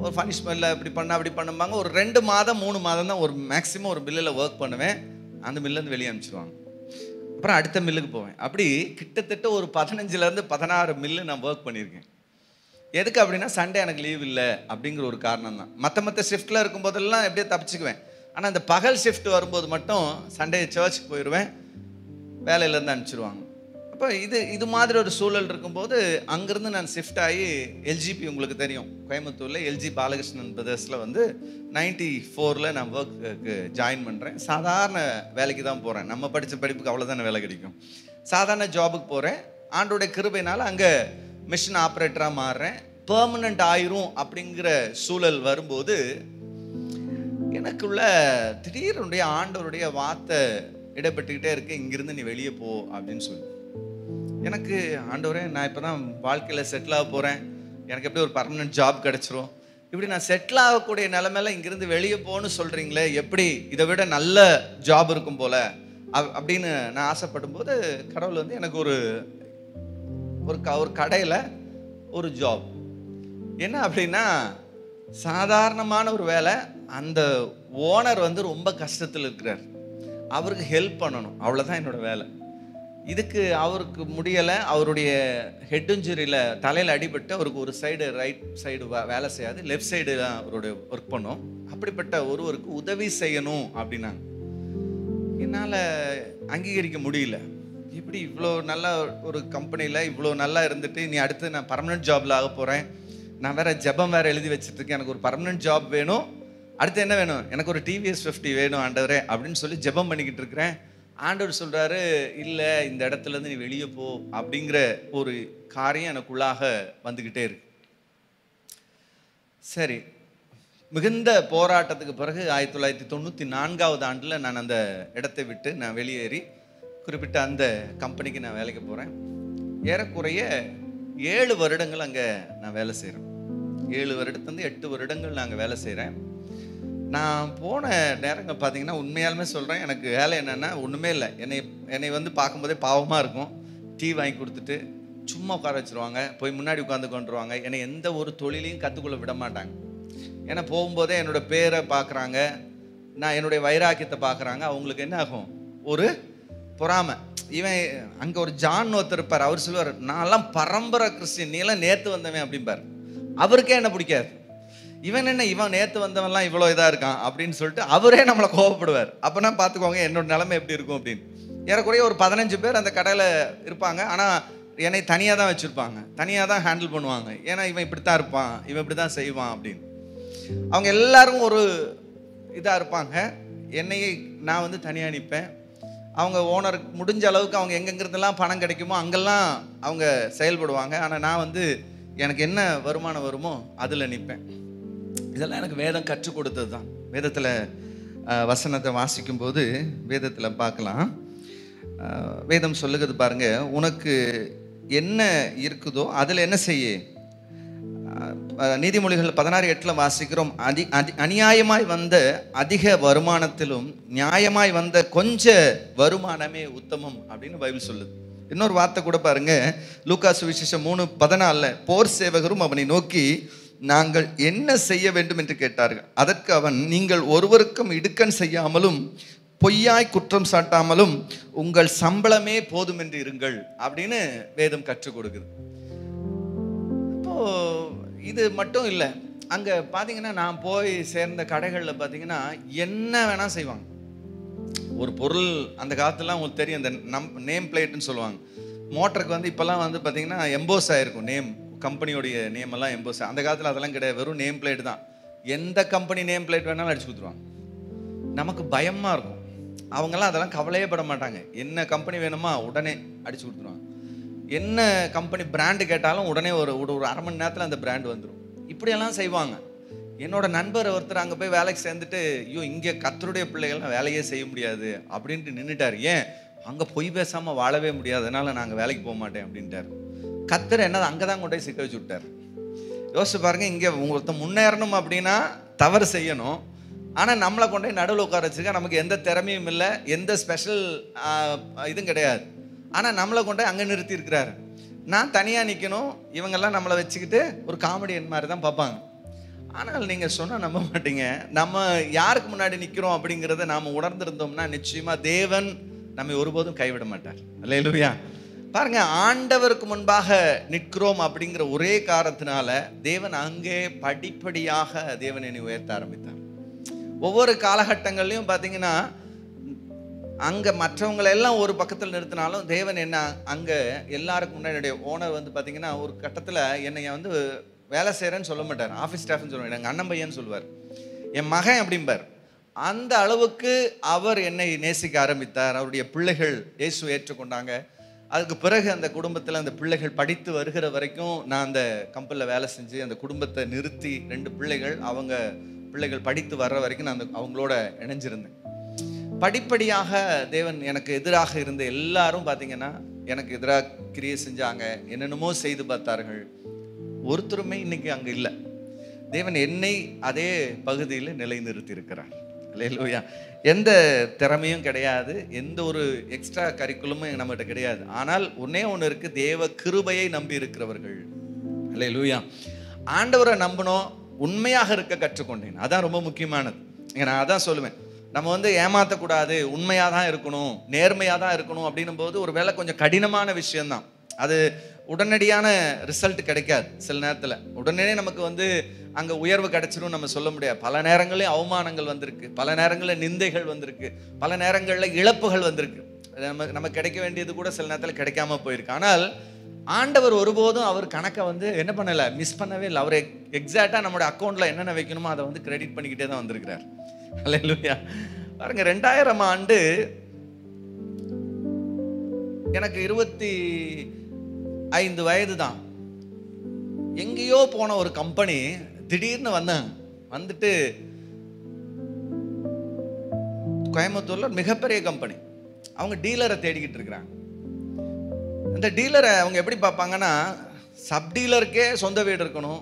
ஒரு பனிஷ்மெண்ட்டில் இப்படி பண்ண அப்படி பண்ணுவாங்க. ஒரு 2 மாதம் 3 மாதம் தான் ஒரு மேக்ஸிமம் ஒரு மில்லில் ஒர்க் பண்ணுவேன். அந்த மில்லேருந்து வெளியே அனுப்பிச்சிடுவாங்க. அப்புறம் அடுத்த மில்லுக்கு போவேன். அப்படி கிட்டத்தட்ட ஒரு 15லேருந்து 16 மில்லு நான் ஒர்க் பண்ணியிருக்கேன். எதுக்கு அப்படின்னா, சண்டே எனக்கு லீவ் இல்லை அப்படிங்கிற ஒரு காரணம் தான். மற்ற ஷிஃப்ட்டில் இருக்கும்போதெல்லாம் எப்படியே தப்பிச்சுக்குவேன். ஆனால் இந்த பகல் ஷிஃப்ட் வரும்போது மட்டும் சண்டே சர்ச்சுக்கு போயிடுவேன், வேலையிலேருந்து அனுப்பிச்சிடுவாங்க. அப்போ இது மாதிரி ஒரு சூழல் இருக்கும்போது அங்கேருந்து நான் ஷிஃப்ட் ஆகி எல்ஜிபி, உங்களுக்கு தெரியும், கோயம்புத்தூரில் எல்ஜி பாலகிருஷ்ணன் பிரதர்ஸில் வந்து 94ல் நான் ஒர்க்கு ஜாயின் பண்ணுறேன். சாதாரண வேலைக்கு தான் போகிறேன். நம்ம படித்த படிப்புக்கு அவ்வளோதானே வேலை கிடைக்கும். சாதாரண ஜாபுக்கு போகிறேன். ஆண்டோடைய கிருபையினால் அங்கே மிஷின் ஆப்ரேட்டராக மாறுறேன், பெர்மனண்ட் ஆயிரும் அப்படிங்கிற சூழல் வரும்போது எனக்குள்ள திடீர்னுடைய ஆண்டவருடைய வார்த்தை இடப்பட்டுக்கிட்டே இருக்கு, இங்கிருந்து நீ வெளியே போ அப்படின்னு சொல்லி. எனக்கு ஆண்டவரே, நான் இப்போ தான் வாழ்க்கையில் செட்டில் ஆக போகிறேன், எனக்கு எப்படி ஒரு பர்மனன்ட் ஜாப் கிடச்சிரும், இப்படி நான் செட்டில் ஆகக்கூடிய நிலைமையில இங்கிருந்து வெளியே போன்னு சொல்கிறீங்களே, எப்படி இதை விட நல்ல ஜாப் இருக்கும் போல அப்படின்னு நான் ஆசைப்படும் போது கடவுள் வந்து எனக்கு ஒரு கடையில் ஒரு ஜாப். என்ன அப்படின்னா, சாதாரணமான ஒரு வேலை. அந்த ஓனர் வந்து ரொம்ப கஷ்டத்தில் இருக்கிறார், அவருக்கு ஹெல்ப் பண்ணணும், அவ்வளோதான் என்னோட வேலை. இதுக்கு அவருக்கு முடியலை, அவருடைய ஹெட் இன்ஜுரியில் தலையில் அடிபட்டு அவருக்கு ஒரு சைடு ரைட் சைடு வேலை செய்யாது, லெஃப்ட் சைடு தான் அவருடைய ஒர்க் பண்ணும். அப்படிப்பட்ட ஒருவருக்கு உதவி செய்யணும் அப்படின்னாங்க. என்னால் அங்கீகரிக்க முடியல. இப்படி இவ்வளோ நல்ல ஒரு கம்பெனியில் இவ்வளோ நல்லா இருந்துட்டு நீ அடுத்து நான் பர்மனெண்ட் ஜாபில் ஆக போகிறேன், நான் வேறு ஜெபம் வேறு எழுதி வச்சுட்ருக்கேன், எனக்கு ஒரு பர்மனெண்ட் ஜாப் வேணும், அடுத்து என்ன வேணும், எனக்கு ஒரு டிவிஎஸ் 50 வேணும் ஆண்டவரே அப்படின்னு சொல்லி ஜெபம் பண்ணிக்கிட்டு இருக்கிறேன். ஆண்டவர் சொல்கிறாரு, இல்லை இந்த இடத்துலேருந்து நீ வெளியே போ அப்படிங்கிற ஒரு காரியம் எனக்குள்ளாக வந்துக்கிட்டே இருக்கு. சரி, மிகுந்த போராட்டத்துக்கு பிறகு 1994 ஆண்டில் நான் அந்த இடத்தை விட்டு நான் வெளியேறி குறிப்பிட்ட அந்த கம்பெனிக்கு நான் வேலைக்கு போகிறேன். ஏறக்குறைய 7 வருடங்கள் அங்கே நான் வேலை செய்கிறேன். 7 வருடத்துலேருந்து 8 வருடங்கள் நாங்கள் வேலை செய்கிறேன். நான் போன நேரங்கள் பார்த்தீங்கன்னா, உண்மையாலுமே சொல்கிறேன், எனக்கு வேலை என்னென்னா ஒன்றுமே இல்லை. என்னை வந்து பார்க்கும்போதே பாவமாக இருக்கும். டீ வாங்கி கொடுத்துட்டு சும்மா உட்கார வச்சுருவாங்க, போய் முன்னாடி உட்காந்து கொண்டுருவாங்க. என்னை எந்த ஒரு தொழிலையும் கற்றுக்கொள்ள விட மாட்டாங்க. ஏன்னா போகும்போதே என்னோடய பேரை பார்க்குறாங்க, நான் என்னுடைய வைராக்கியத்தை பார்க்குறாங்க. அவங்களுக்கு என்ன ஆகும், ஒரு பொறாமை. இவன் அங்கே ஒரு ஜான் ஒருத்தர் இருப்பார், அவர் சொல்லுவார், நான்லாம் பரம்பரை கிறிஸ்டின், நீலாம் நேற்று வந்தவன் அப்படிம்பார். அவருக்கே என்ன பிடிக்காது, இவன் என்ன இவன் நேற்று வந்தவன்லாம் இவ்வளோ இதாக இருக்கான் அப்படின்னு சொல்லிட்டு அவரே நம்மளை கோவப்படுவார். அப்போனா பார்த்துக்கோங்க என்னோட நிலைமை எப்படி இருக்கும் அப்படின்னு. ஏறக்குறைய ஒரு 15 பேர் அந்த கடையில் இருப்பாங்க. ஆனால் என்னை தனியாக தான் வச்சுருப்பாங்க, தனியாக தான் ஹேண்டில் பண்ணுவாங்க. ஏன்னா இவன் இப்படி தான் இருப்பான், இவன் இப்படி தான் செய்வான் அப்படின்னு. அவங்க எல்லாரும் ஒரு இதாக இருப்பாங்க. என்னையை நான் வந்து தனியாக நிற்பேன். அவங்க ஓனருக்கு முடிஞ்ச அளவுக்கு அவங்க எங்கெங்கிறதெல்லாம் பணம் கிடைக்குமோ அங்கெல்லாம் அவங்க செயல்படுவாங்க. ஆனால் நான் வந்து எனக்கு என்ன வருமானம் வருமோ அதில் நிற்பேன். இதெல்லாம் எனக்கு வேதம் கற்றுக் கொடுத்தது தான். வேதத்தில் வசனத்தை வாசிக்கும்போது வேதத்தில் பார்க்கலாம். வேதம் சொல்லுகிறது பாருங்க, உனக்கு என்ன இருக்குதோ அதில் என்ன செய்ய. நீதிமொழிகள் 16:8 வாசிக்கிறோம், அநியாயமாய் வந்த அதிக வருமானத்திலும் நியாயமாய் வந்த கொஞ்ச வருமானமே உத்தமம் அப்படின்னு பைபிள் சொல்லுது. இன்னொரு வார்த்தை கூட பாருங்க, லூக்கா சுவிசேஷம் 3:14, போர் சேவகரும் அவனை நோக்கி நாங்கள் என்ன செய்ய வேண்டும் என்று கேட்டார்கள். அதற்கு அவன், நீங்கள் ஒருவருக்கும் இடுக்கண் செய்யாமலும் பொய்யாய் குற்றம் சாட்டாமலும் உங்கள் சம்பளமே போதும் என்று இருங்கள் அப்படின்னு வேதம் கற்றுக் கொடுக்குது. இப்போ இது மட்டும் இல்லை, அங்கே பார்த்தீங்கன்னா நான் போய் சேர்ந்த கடைகளில் பார்த்தீங்கன்னா என்ன வேணால் செய்வாங்க. ஒரு பொருள் அந்த காலத்துலாம் உங்களுக்கு தெரியும், இந்த நேம் பிளேட்டுன்னு சொல்லுவாங்க. மோட்டருக்கு வந்து இப்போல்லாம் வந்து பார்த்தீங்கன்னா எம்போஸ் ஆகிருக்கும், நேம் கம்பெனியோடைய நேம் எல்லாம் எம்போஸ். அந்த காலத்தில் அதெல்லாம் கிடையாது, வெறும் நேம் பிளேட் தான். எந்த கம்பெனி நேம் பிளேட் வேணாலும் அடிச்சு கொடுத்துருவாங்க. நமக்கு பயமாக இருக்கும். அவங்கெல்லாம் அதெல்லாம் கவலையே பட மாட்டாங்க. என்ன கம்பெனி வேணுமா உடனே அடிச்சு கொடுத்துருவாங்க. என்ன கம்பெனி பிராண்டு கேட்டாலும் உடனே ஒரு 1/2 மணி நேரத்தில் அந்த பிராண்டு வந்துடும். இப்படியெல்லாம் செய்வாங்க. என்னோட நண்பர் ஒருத்தர் அங்கே போய் வேலைக்கு சேர்ந்துட்டு, ஐயோ இங்கே கர்த்தருடைய பிள்ளைகள்லாம் வேலையே செய்ய முடியாது அப்படின்ட்டு நின்றுட்டார். ஏன், அங்கே பொய் பேசாமல் வாழவே முடியாது, அதனால் நாங்கள் வேலைக்கு போக மாட்டேன் அப்படின்ட்டார். கர்த்தர் என்னது அங்கே தான் கொண்டு போய் சிக்க வச்சு விட்டார். யோசிச்சு பாருங்க, இங்கே ஒருத்தர் முன்னேறணும் அப்படின்னா தவறு செய்யணும். ஆனால் நம்மளை கொண்டு போய் நடுவில் உட்கார வச்சுருக்க, நமக்கு எந்த திறமையும் இல்லை, எந்த ஸ்பெஷல் இதுவும் கிடையாது. ஆனால் நம்மளை கொண்டு போய் அங்கே நிறுத்தி இருக்கிறாரு. நான் தனியாக நிற்கணும், இவங்கெல்லாம் நம்மளை வச்சுக்கிட்டு ஒரு காமெடியன் மாதிரி தான் பார்ப்பாங்க. ஆனால் நீங்கள் சொன்னால் நம்ப மாட்டீங்க, நம்ம யாருக்கு முன்னாடி நிற்கிறோம் அப்படிங்கிறத நாம் உணர்ந்திருந்தோம்னா நிச்சயமாக தேவன் நம்மை ஒருபோதும் கைவிட மாட்டார். அல்லேலூயா. பாருங்க, ஆண்டவருக்கு முன்பாக நிற்கிறோம் அப்படிங்கிற ஒரே காரணத்தினால தேவன் அங்கே படிப்படியாக தேவன் என்னை உயர்த்த ஆரம்பித்தார். ஒவ்வொரு காலகட்டங்கள்லையும் பார்த்தீங்கன்னா அங்கே மற்றவங்களெல்லாம் ஒரு பக்கத்தில் நிறுத்தினாலும் தேவன் என்ன அங்கே எல்லாருக்கும் முன்னாடி, என்னுடைய ஓனர் வந்து பார்த்தீங்கன்னா ஒரு கட்டத்தில் என்னை வந்து வேலை செய்கிறேன்னு சொல்ல மாட்டார், ஆஃபீஸ் ஸ்டாஃப்னு சொல்லுவார், எங்கள் அண்ணன் பையன்னு சொல்லுவார், என் மகன் அப்படிம்பார். அந்த அளவுக்கு அவர் என்னை நேசிக்க ஆரம்பித்தார். அவருடைய பிள்ளைகள் இயேசு ஏற்றுக்கொண்டாங்க. அதுக்கு பிறகு அந்த குடும்பத்தில் அந்த பிள்ளைகள் படித்து வருகிற வரைக்கும் நான் அந்த கம்பெனியில் வேலை செஞ்சு அந்த குடும்பத்தை நிறுத்தி 2 பிள்ளைகள் அவங்க பிள்ளைகள் படித்து வர்ற வரைக்கும் நான் அவங்களோட இணைஞ்சிருந்தேன். படிப்படியாக தேவன் எனக்கு எதிராக இருந்த எல்லாரும் பார்த்தீங்கன்னா எனக்கு எதிராக கிரியை செஞ்சாங்க, என்னென்னமோ செய்து பார்த்தார்கள். ஒருத்தருமே இன்னைக்கு அங்கே இல்லை. தேவன் என்னை அதே பகுதியில் நிலைநிறுத்தி இருக்கிறார். அல்லேலூயா. எந்த திறமையும் கிடையாது, எந்த ஒரு எக்ஸ்ட்ரா கரிக்குலமும் நம்மகிட்ட கிடையாது. ஆனால் ஒன்னே ஒன்று இருக்கு, தேவ கிருபையை நம்பி இருக்கிறவர்கள். அல்லேலூயா. ஆண்டவரை நம்பணும், உண்மையாக இருக்க கற்றுக்கொண்டேன். அதான் ரொம்ப முக்கியமானது. நான் அதான் சொல்லுவேன், நம்ம ஏமாற்றக்கூடாது, உண்மையாக தான் இருக்கணும், நேர்மையாக தான் இருக்கணும் அப்படின்னும் போது ஒரு வேளை கொஞ்சம் கடினமான விஷயம்தான். அது உடனடியான ரிசல்ட் கிடைக்காது. சில நேரத்தில் உடனே நமக்கு அங்கே உயர்வு கிடைச்சிடும் நம்ம சொல்ல முடியாது. பல நேரங்களில் அவமானங்கள் வந்திருக்கு, பல நேரங்களில் நிந்தைகள் வந்திருக்கு, பல நேரங்களில் இழப்புகள் வந்திருக்கு. நமக்கு கிடைக்க வேண்டியது கூட சில நேரத்தில் கிடைக்காம போயிருக்கு. ஆனால் ஆண்டவர் ஒருபோதும் அவர் கணக்கை என்ன பண்ணலை, மிஸ் பண்ணவே இல்லை. அவர் எக்ஸாக்டாக நம்மளோட அக்கௌண்ட்டில் என்னென்ன வைக்கணுமோ அதை கிரெடிட் பண்ணிக்கிட்டே தான் வந்திருக்கிறார். அல்லேலூயா. பாருங்க, 2000 ஆண்டு எனக்கு 25 வயது தான். எங்கேயோ போன ஒரு கம்பெனி திடீர்னு வந்துட்டு கோயம்புத்தூர்ல மிகப்பெரிய கம்பெனி, அவங்க டீலரை தேடிக்கிட்டு இருக்கிறாங்க. இந்த டீலரை அவங்க எப்படி பார்ப்பாங்கன்னா, சப் டீலருக்கே சொந்த வீடு இருக்கணும்,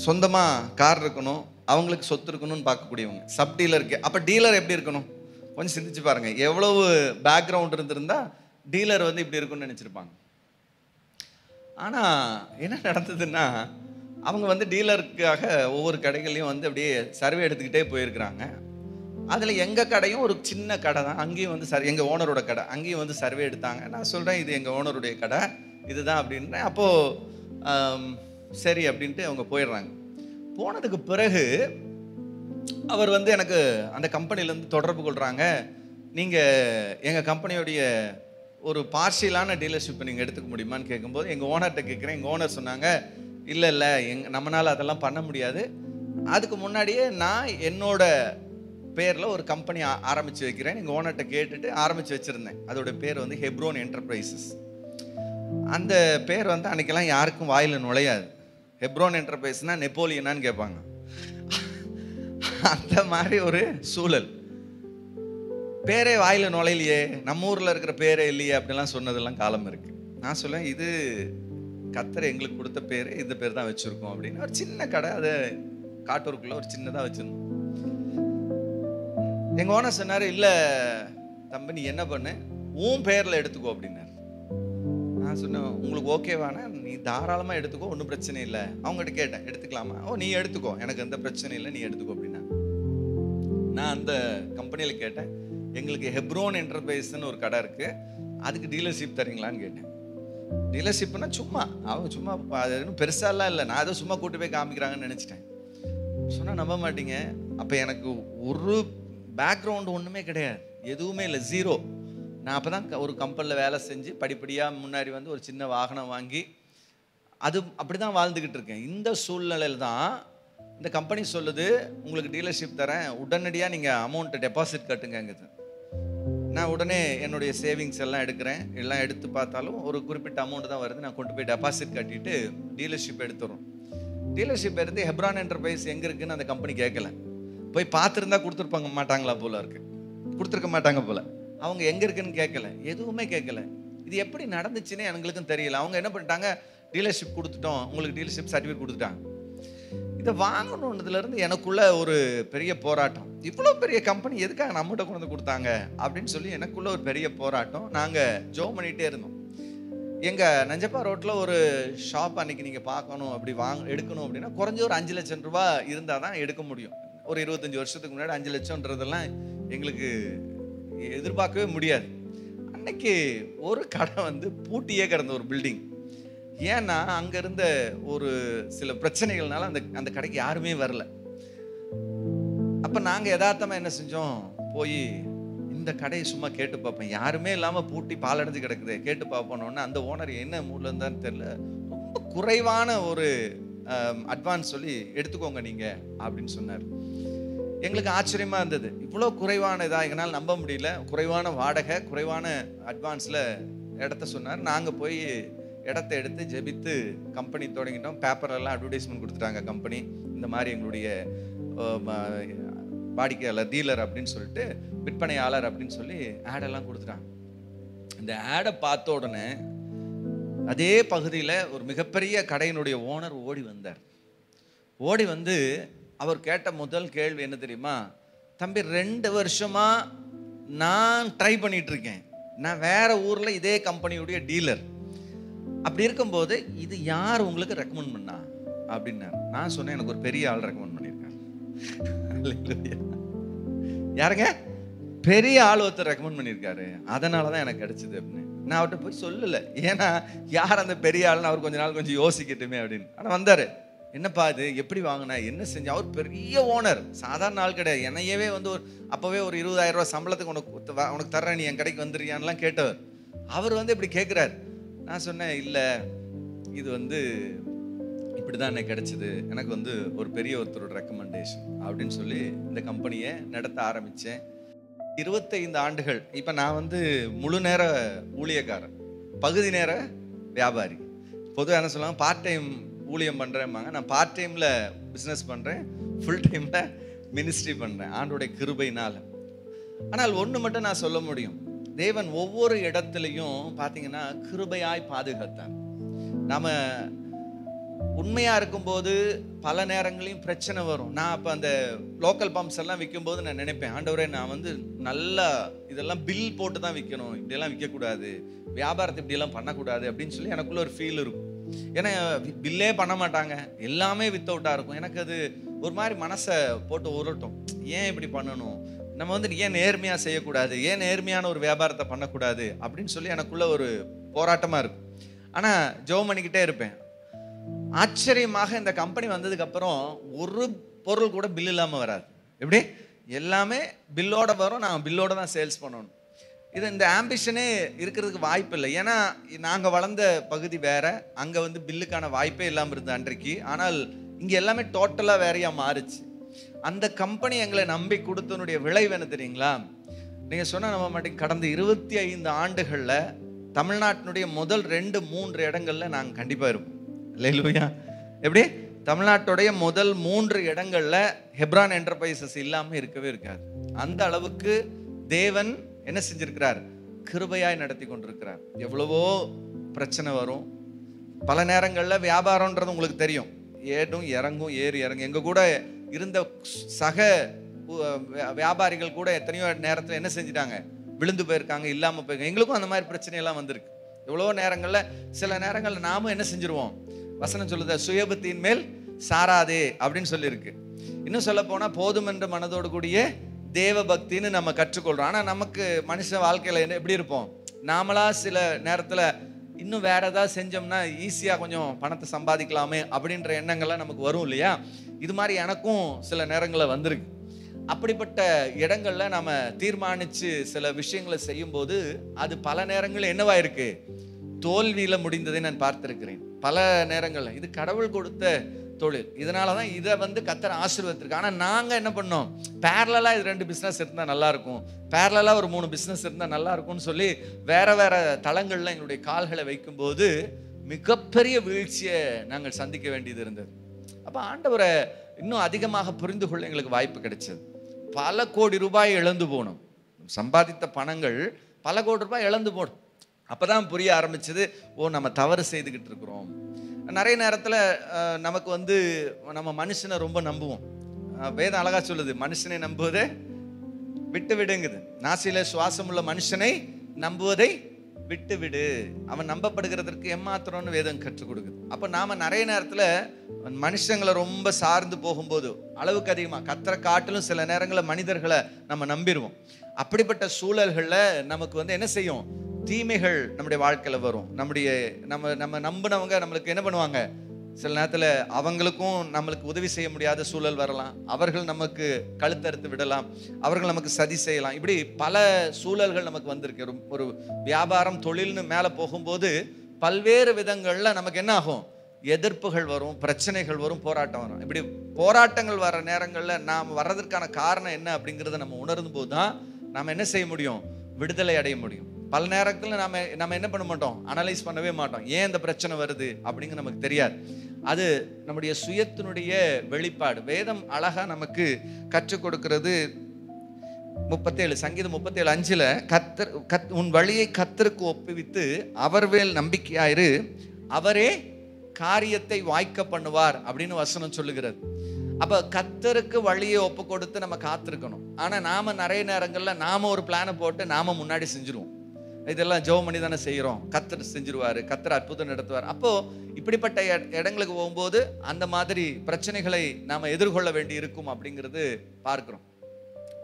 சொந்தமா கார் இருக்கணும், அவங்களுக்கு சொத்து இருக்கணும்னு பார்க்கக்கூடியவங்க சப் டீலருக்கு. அப்ப டீலர் எப்படி இருக்கணும் கொஞ்சம் சிந்திச்சு பாருங்க. எவ்வளவு பேக்ரவுண்ட் இருந்திருந்தா டீலர் இப்படி இருக்கும்னு நினைச்சிருப்பாங்க. ஆனா என்ன நடந்ததுன்னா, அவங்க டீலருக்காக ஒவ்வொரு கடைகளையும் அப்படியே சர்வே எடுத்துக்கிட்டே போயிருக்கிறாங்க. அதுல எங்க கடையும் ஒரு சின்ன கடை தான், அங்கேயும் எங்க ஓனரோட கடை, அங்கேயும் சர்வே எடுத்தாங்க. நான் சொல்றேன், இது எங்க ஓனருடைய கடை இதுதான் அப்படின்றேன். அப்போ சரி அப்படின்ட்டு அவங்க போயிடுறாங்க. போனதுக்கு பிறகு அவர் எனக்கு அந்த கம்பெனிலேருந்து தொடர்பு கொள்கிறாங்க. நீங்கள் எங்கள் கம்பெனியோடைய ஒரு பார்ஷியலான டீலர்ஷிப்பை நீங்கள் எடுத்துக்க முடியுமான்னு கேட்கும்போது எங்கள் ஓனர்கிட்ட கேட்குறேன். எங்கள் ஓனர் சொன்னாங்க, இல்லை நம்மளால் அதெல்லாம் பண்ண முடியாது. அதுக்கு முன்னாடியே நான் என்னோட பேரில் ஒரு கம்பெனி ஆரம்பித்து வைக்கிறேன். எங்கள் ஓனர்கிட்ட கேட்டுட்டு ஆரம்பித்து வச்சுருந்தேன். அதோட பேர் ஹெப்ரோன் என்டர்பிரைசஸ். அந்த பேர் அன்றைக்கெல்லாம் யாருக்கும் வாயில் நுழையாது. ஹெப்ரோன் என்டர்பிரைஸ்னா நெப்போலியனான்னு கேட்பாங்க. அந்த மாதிரி ஒரு சூழல். பேரே வாயில நுழையிலையே, நம்ம ஊர்ல இருக்கிற பேரே இல்லையே அப்படிலாம் சொன்னதெல்லாம் காலம் இருக்கு. நான் சொல்லுவேன், இது கர்த்தர் எங்களுக்கு கொடுத்த பேரு, இந்த பேர் தான் வச்சிருக்கோம் அப்படின்னு. ஒரு சின்ன கடை, அதை காட்டூருக்குள்ள ஒரு சின்னதா வச்சிருந்தோம். எங்க ஓனர் சொன்னாரு, இல்ல தம்பி நீ என்ன பண்ணு, உன் பேர்ல எடுத்துக்கோ அப்படின்னாரு. நான் சொன்னேன், உங்களுக்கு ஓகேவானா நீ தாராளமா எடுத்துக்கோ, ஒன்றும் பிரச்சனை இல்லை. அவங்ககிட்ட கேட்டேன், எடுத்துக்கலாமா? ஓ நீ எடுத்துக்கோ, எனக்கு எந்த பிரச்சனை இல்லை, நீ எடுத்துக்கோ அப்படின்னா. நான் அந்த கம்பெனியில கேட்டேன், எங்களுக்கு ஹெப்ரோன் என்டர்பிரைஸ்ன்னு ஒரு கடை இருக்கு, அதுக்கு டீலர்ஷிப் தரீங்களான்னு கேட்டேன். டீலர்ஷிப்னா சும்மா அவங்க சும்மா அது பெருசாலாம் இல்லை, நான் அதை சும்மா கூட்டு போய் காமிக்கிறாங்கன்னு நினைச்சிட்டேன். சொன்னா நம்ப மாட்டீங்க, அப்ப எனக்கு ஒரு பேக்ரவுண்ட் ஒண்ணுமே கிடையாது, எதுவுமே இல்லை, ஜீரோ. நான் அப்பதான் ஒரு கம்பெனியில் வேலை செஞ்சு படிப்படியாக முன்னாடி ஒரு சின்ன வாகனம் வாங்கி அது அப்படிதான் வாழ்ந்துக்கிட்டு இருக்கேன். இந்த சூழ்நிலையில் தான் இந்த கம்பெனி சொல்லுது, உங்களுக்கு டீலர்ஷிப் தரேன், உடனடியாக நீங்கள் அமௌண்ட்டை டெபாசிட் கட்டுங்கங்குது. நான் உடனே என்னுடைய சேவிங்ஸ் எல்லாம் எடுக்கிறேன். எல்லாம் எடுத்து பார்த்தாலும் ஒரு குறிப்பிட்ட அமௌண்ட் தான் வருது. நான் கொண்டு போய் டெபாசிட் கட்டிட்டு டீலர்ஷிப் எடுத்துறோம். டீலர்ஷிப் எடுத்து ஹெப்ரான் என்டர்பிரைஸ் எங்கே இருக்குன்னு அந்த கம்பெனி கேட்கல. போய் பார்த்துருந்தா கொடுத்துருப்பாங்க மாட்டாங்களா போல இருக்கு, கொடுத்துருக்க மாட்டாங்க போல. அவங்க எங்கே இருக்குன்னு கேட்கல, எதுவுமே கேட்கல. இது எப்படி நடந்துச்சுன்னு எங்களுக்கும் தெரியல. அவங்க என்ன பண்ணிட்டாங்க, டீலர்ஷிப் கொடுத்துட்டோம், உங்களுக்கு டீலர்ஷிப் சர்டிஃபிகேட் கொடுத்துட்டாங்க. இதை வாங்கணுன்றதுலேருந்து எனக்குள்ள ஒரு பெரிய போராட்டம். இவ்வளோ பெரிய கம்பெனி எதுக்காக நம்மகிட்ட கொண்டு வந்து கொடுத்தாங்க அப்படின்னு சொல்லி எனக்குள்ள ஒரு பெரிய போராட்டம். நாங்கள் ஜோம் பண்ணிகிட்டே இருந்தோம். எங்கள் நஞ்சப்பா ரோட்டில் ஒரு ஷாப் அன்னைக்கு நீங்கள் பார்க்கணும், அப்படி எடுக்கணும் அப்படின்னா குறைஞ்ச ஒரு 5 லட்சம் ரூபா இருந்தால் தான் எடுக்க முடியும். ஒரு 25 வருஷத்துக்கு முன்னாடி 5 லட்சம்ன்றதெல்லாம் எங்களுக்கு எதிர்பார்க்கவே முடியாது. அன்னைக்கு ஒரு கடை பூட்டியே கிடந்த ஒரு பில்டிங். ஏன்னா அங்க இருந்த ஒரு சில பிரச்சனைகள்னால அந்த கடைக்கு யாருமே வரல. அப்ப நாங்க யதார்த்தமா என்ன செஞ்சோம், போய் இந்த கடையை சும்மா கேட்டு பார்ப்போம், யாருமே இல்லாம பூட்டி பாலடைஞ்சு கிடக்குது, கேட்டு பார்ப்போம்னு. அந்த ஓனர் என்ன மூட்ல இருந்தான்னு தெரியல, ரொம்ப குறைவான ஒரு அட்வான்ஸ் சொல்லி எடுத்துக்கோங்க நீங்க அப்படின்னு சொன்னார். எங்களுக்கு ஆச்சரியமா இருந்தது, இவ்வளோ குறைவான இதா எங்களால் நம்ப முடியல. குறைவான வாடகை, குறைவான அட்வான்ஸ்ல இடத்த சொன்னார். நாங்கள் போய் இடத்த எடுத்து ஜெபித்து கம்பெனி தொடங்கிட்டோம். பேப்பரெல்லாம் அட்வர்டைஸ்மெண்ட் கொடுத்துட்டாங்க. கம்பெனி இந்த மாதிரி எங்களுடைய வாடிக்கையாளர், டீலர் அப்படின்னு சொல்லிட்டு, விற்பனையாளர் அப்படின்னு சொல்லி ஆடெல்லாம் கொடுத்துட்டாங்க. இந்த ஆடை பார்த்த உடனே அதே பகுதியில் ஒரு மிகப்பெரிய கடையினுடைய ஓனர் ஓடி வந்தார். ஓடி வந்து அவர் கேட்ட முதல் கேள்வி என்ன தெரியுமா? தம்பி, 2 வருஷமா நான் ட்ரை பண்ணிட்டு இருக்கேன். நான் வேற ஊர்ல இதே கம்பெனியுடைய டீலர். அப்படி இருக்கும்போது இது யார் உங்களுக்கு ரெக்கமெண்ட் பண்ணா அப்படின்னாரு. நான் சொன்னேன், எனக்கு ஒரு பெரிய ஆள் ரெக்கமெண்ட் பண்ணியிருக்காரு. யாருங்க? பெரிய ஆள் ஒருத்தர் ரெக்கமெண்ட் பண்ணியிருக்காரு, அதனாலதான் எனக்கு கிடைச்சது அப்படின்னு. நான் அவர்கிட்ட போய் சொல்லல, ஏன்னா யார் அந்த பெரிய ஆள்னு அவர் கொஞ்ச நாள் கொஞ்சம் யோசிக்கட்டுமே அப்படின்னு. ஆனா வந்தாரு. என்னப்பா இது, எப்படி வாங்கின, என்ன செஞ்ச? அவர் பெரிய ஓனர், சாதாரண ஆள் கிடையாது. என்னையவே வந்து அப்பவே ஒரு 20,000 ரூபாய் சம்பளத்துக்கு உனக்கு தர்றேன், நீ என் கடைக்கு வந்துடுறியான்லாம் கேட்டவர். அவர் வந்து இப்படி கேட்கிறார். நான் சொன்னேன், இல்லை இது வந்து இப்படிதான் எனக்கு கிடைச்சது, எனக்கு வந்து ஒரு பெரிய ஒருத்தரோட ரெக்கமெண்டேஷன் அப்படின்னு சொல்லி இந்த கம்பெனியை நடத்த ஆரம்பித்தேன். 25 ஆண்டுகள். இப்போ நான் வந்து முழு நேர ஊழியக்காரன், பகுதி நேர வியாபாரி. பொதுவாக என்ன சொல்லுவாங்க, பார்ட் டைம் ஊழியம் பண்ணுறேன்பாங்க. நான் பார்ட் டைமில் பிஸ்னஸ் பண்ணுறேன், ஃபுல் டைமில் மினிஸ்ட்ரி பண்ணுறேன் ஆண்டோடைய கிருபையினால். ஆனால் ஒன்று மட்டும் நான் சொல்ல முடியும், தேவன் ஒவ்வொரு இடத்துலையும் பார்த்தீங்கன்னா கிருபையாய் பாதுகாத்தார். நாம் உண்மையாக இருக்கும்போது பல நேரங்களையும் பிரச்சனை வரும். நான் அப்போ அந்த லோக்கல் பம்ப்ஸ் எல்லாம் விற்கும்போது நான் நினைப்பேன், ஆண்டவரே நான் வந்து நல்லா இதெல்லாம் பில் போட்டு தான் விற்கணும், இப்படியெல்லாம் விற்கக்கூடாது, வியாபாரத்தை இப்படியெல்லாம் பண்ணக்கூடாது அப்படின்னு சொல்லி எனக்குள்ள ஒரு ஃபீல் இருக்கும். ஏன்னா பில்லே பண்ண மாட்டாங்க, எல்லாமே வித் அவுட்டாக இருக்கும். எனக்கு அது ஒரு மாதிரி மனசை போட்டு உருட்டும். ஏன் இப்படி பண்ணணும், நம்ம வந்து ஏன் நேர்மையாக செய்யக்கூடாது, ஏன் நேர்மையான ஒரு வியாபாரத்தை பண்ணக்கூடாது அப்படின்னு சொல்லி எனக்குள்ள ஒரு போராட்டமாக இருக்கும். ஆனால் ஜெபம் பண்ணிக்கிட்டே இருப்பேன். ஆச்சரியமாக இந்த கம்பெனி வந்ததுக்கு அப்புறம் ஒரு பொருள் கூட பில் இல்லாமல் வராது. எப்படி? எல்லாமே பில்லோட வரும், நான் பில்லோட தான் சேல்ஸ் பண்ணணும். இது இந்த ஆம்பிஷனே இருக்கிறதுக்கு வாய்ப்பு இல்லை. ஏன்னா நாங்கள் வளர்ந்த பகுதி வேற, அங்கே வந்து பில்லுக்கான வாய்ப்பே இல்லாமல் இருந்தது அன்றைக்கு. ஆனால் இங்கே எல்லாமே டோட்டலாக வேறையா மாறுச்சு. அந்த கம்பெனி எங்களை நம்பி கொடுத்தனுடைய விளைவு என்ன தெரியுங்களா? நீங்கள் சொன்ன நம்ப மாட்டீங்க, கடந்த 25 ஆண்டுகளில் தமிழ்நாட்டினுடைய முதல் 2-3 இடங்கள்ல நாங்கள் கண்டிப்பாக இருப்போம். அல்லேலூயா. எப்படி? தமிழ்நாட்டுடைய முதல் 3 இடங்கள்ல ஹெப்ரான் என்டர்பிரைசஸ் இல்லாமல் இருக்கவே இருக்காது. அந்த அளவுக்கு தேவன் என்ன செஞ்சிருக்கிறார்? கிருபையாய் நடத்தி கொண்டிருக்கிறார். எவ்வளவோ பிரச்சனை வரும். பல நேரங்களில் வியாபாரம்ன்றது உங்களுக்கு தெரியும், ஏடும் இறங்கும், ஏறி இறங்கும். எங்க கூட இருந்த சக வியாபாரிகள் கூட எத்தனையோ நேரத்தில் என்ன செஞ்சிட்டாங்க? விழுந்து போயிருக்காங்க, இல்லாமல் போயிருக்காங்க. எங்களுக்கும் அந்த மாதிரி பிரச்சனையெல்லாம் வந்திருக்கு. எவ்வளவோ நேரங்களில் சில நேரங்களில் நாமும் என்ன செஞ்சிருவோம்? வசனம் சொல்லுத, சுயபத்தியின் மேல் சாராதே அப்படின்னு சொல்லியிருக்கு. இன்னும் சொல்ல போனா போதும் என்ற மனதோடு கூடிய தேவ பக்தின்னு நம்ம கற்றுக்கொள்றோம். ஆனா நமக்கு மனுஷ வாழ்க்கையில எப்படி இருப்போம்? நாமளா சில நேரத்துல இன்னும் வேற ஏதாவது செஞ்சோம்னா ஈஸியா கொஞ்சம் பணத்தை சம்பாதிக்கலாமே அப்படின்ற எண்ணங்கள்லாம் நமக்கு வரும் இல்லையா? இது மாதிரி எனக்கும் சில நேரங்களில் வந்திருக்கு. அப்படிப்பட்ட இடங்கள்ல நம்ம தீர்மானிச்சு சில விஷயங்களை செய்யும் போது அது பல நேரங்கள் என்னவா இருக்கு? தோல்வியில முடிந்ததை நான் பார்த்திருக்கிறேன் பல நேரங்கள்ல. இது கடவுள் கொடுத்த தொழில், இதனாலதான் இதை வந்து கர்த்தர் ஆசீர்வதித்திருக்கு. ஆனா நாங்க என்ன பண்ணோம்? பேரலா இது 2 பிசினஸ் இருந்தா நல்லா இருக்கும், பேரலா ஒரு 3 பிசினஸ் இருந்தா நல்லா இருக்கும்னு சொல்லி வேற வேற தளங்கள்ல எங்களுடைய கால்களை வைக்கும் போது மிகப்பெரிய வீழ்ச்சியை நாங்கள் சந்திக்க வேண்டியது இருந்தது. அப்ப ஆண்டவரை இன்னும் அதிகமாக புரிந்து கொள்ள எங்களுக்கு வாய்ப்பு கிடைச்சது. பல கோடி ரூபாய் இழந்து போனோம். சம்பாதித்த பணங்கள் பல கோடி ரூபாய் இழந்து போனோம். அப்பதான் புரிய ஆரம்பிச்சது, ஓ நம்ம தவறு செய்துகிட்டு இருக்கிறோம். நிறைய நேரத்தில் நமக்கு வந்து நம்ம மனுஷனை ரொம்ப நம்புவோம். வேதம் அழகா சொல்லுது, மனுஷனை நம்புவதை விட்டு விடுங்குது. நாசியில சுவாசம் உள்ள மனுஷனை நம்புவதை விட்டு விடு, அவன் நம்பப்படுகிறதற்கு ஏமாத்திரம்னு வேதம் கற்றுக் கொடுக்குது. அப்போ நாம நிறைய நேரத்தில் மனுஷங்களை ரொம்ப சார்ந்து போகும்போது அளவுக்கு அதிகமாக கர்த்தரை காட்டிலும் சில நேரங்களில் மனிதர்களை நம்ம நம்பிடுவோம். அப்படிப்பட்ட சூழல்களில் நமக்கு வந்து என்ன செய்யும்? தீமைகள் நம்முடைய வாழ்க்கையில வரும். நம்ம நம்பினவங்க நம்மளுக்கு என்ன பண்ணுவாங்க? சில நேரத்தில் அவங்களுக்கும் நம்மளுக்கு உதவி செய்ய முடியாத சூழல் வரலாம். அவர்கள் நமக்கு கழுத்தறுத்து விடலாம், அவர்கள் நமக்கு சதி செய்யலாம். இப்படி பல சூழல்கள் நமக்கு வந்திருக்கு. ஒரு வியாபாரம் தொழில்னு மேலே போகும்போது பல்வேறு விதங்கள்ல நமக்கு என்ன ஆகும்? எதிர்ப்புகள் வரும், பிரச்சனைகள் வரும், போராட்டம் வரும். இப்படி போராட்டங்கள் வர நேரங்களில் நாம் வர்றதற்கான காரணம் என்ன அப்படிங்கிறத நம்ம உணர்ந்து போது தான் நாம் என்ன செய்ய முடியும்? விடுதலை அடைய முடியும். பல நேரத்தில் நம்ம என்ன பண்ண மாட்டோம், அனலைஸ் பண்ணவே மாட்டோம். ஏன் இந்த பிரச்சனை வருது அப்படிங்கிற நமக்கு தெரியாது. அது நம்முடைய சுயத்தினுடைய வெளிப்பாடு. வேதம் அழகா நமக்கு கற்றுக் கொடுக்கிறது. 37 சங்கீதம் 37:5 உன் வழியை கர்த்தருக்கு ஒப்புவித்து அவர் மேல் நம்பிக்கையாயிரு, அவரே காரியத்தை வாய்க்க பண்ணுவார் அப்படின்னு வசனம் சொல்லுகிறது. அப்ப கர்த்தருக்கு வழியை ஒப்பு கொடுத்து நம்ம காத்திருக்கணும். ஆனா நாம நிறைய நேரங்கள்ல நாம ஒரு பிளானை போட்டு நாம முன்னாடி செஞ்சிருவோம். இதெல்லாம் ஜெபம் பண்ணி தானே செய்யறோம், கர்த்தர் செஞ்சிருவாரு, கர்த்தர் அற்புதம் நடத்துவார். அப்போ இப்படிப்பட்ட இடங்களுக்கு போகும்போது அந்த மாதிரி பிரச்சனைகளை நாம எதிர்கொள்ள வேண்டி இருக்கும் அப்படிங்கிறது பார்க்கிறோம்.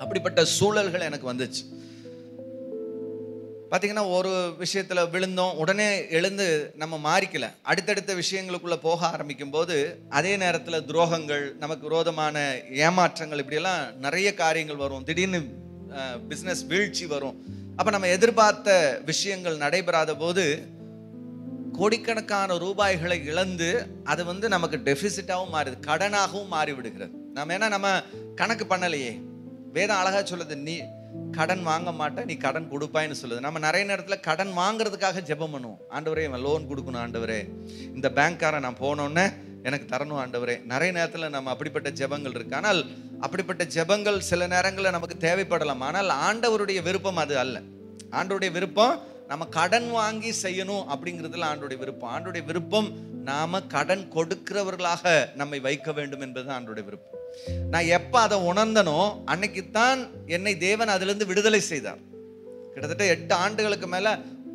அப்படிப்பட்ட சூழல்கள் எனக்கு வந்துச்சு. பார்த்தீங்கன்னா, ஒரு விஷயத்தில் விழுந்தோம், உடனே எழுந்து நம்ம மாறிக்கல. அடுத்தடுத்த விஷயங்களுக்குள்ளே போக ஆரம்பிக்கும் போது அதே நேரத்தில் துரோகங்கள், நமக்கு விரோதமான ஏமாற்றங்கள், இப்படியெல்லாம் நிறைய காரியங்கள் வரும். திடீர்னு பிஸ்னஸ் வீழ்ச்சி வரும். அப்போ நம்ம எதிர்பார்த்த விஷயங்கள் நடைபெறாத போது கோடிக்கணக்கான ரூபாய்களை இழந்து அது நமக்கு டெபிசிட்டாகவும் மாறுது, கடனாகவும் மாறி விடுகிறது. நம்ம கணக்கு பண்ணலையே. வேதம் அழகா சொல்லுது, நீ கடன் வாங்க மாட்டேன், நீ கடன் கொடுப்பாயின்னு சொல்லுது. நம்ம நிறைய நேரத்தில் கடன் வாங்குறதுக்காக ஜெபம் பண்ணுவோம். ஆண்டவரே இவன் லோன் கொடுக்கணும், ஆண்டவரே இந்த பேங்க்காரன் நான் போனோன்னே எனக்கு தரணும் ஆண்டவரே. நிறைய நேரத்தில் நம்ம அப்படிப்பட்ட ஜெபங்கள் இருக்கு. ஆனால் அப்படிப்பட்ட ஜெபங்கள் சில நேரங்களில் நமக்கு தேவைப்படலாம். ஆனால் ஆண்டவருடைய விருப்பம் அது அல்ல. ஆண்டவருடைய விருப்பம் நம்ம கடன் வாங்கி செய்யணும் அப்படிங்கிறதுல ஆண்டவருடைய விருப்பம். ஆண்டவருடைய விருப்பம் நாம கடன் கொடுக்கிறவர்களாக நம்மை வைக்க வேண்டும் என்பது ஆண்டவருடைய விருப்பம். நான் எப்ப அதை உணர்ந்தனோ அன்னைக்குத்தான் என்னை தேவன் அதிலிருந்து விடுதலை செய்தார். கிட்டத்தட்ட 8 ஆண்டுகளுக்கு மேல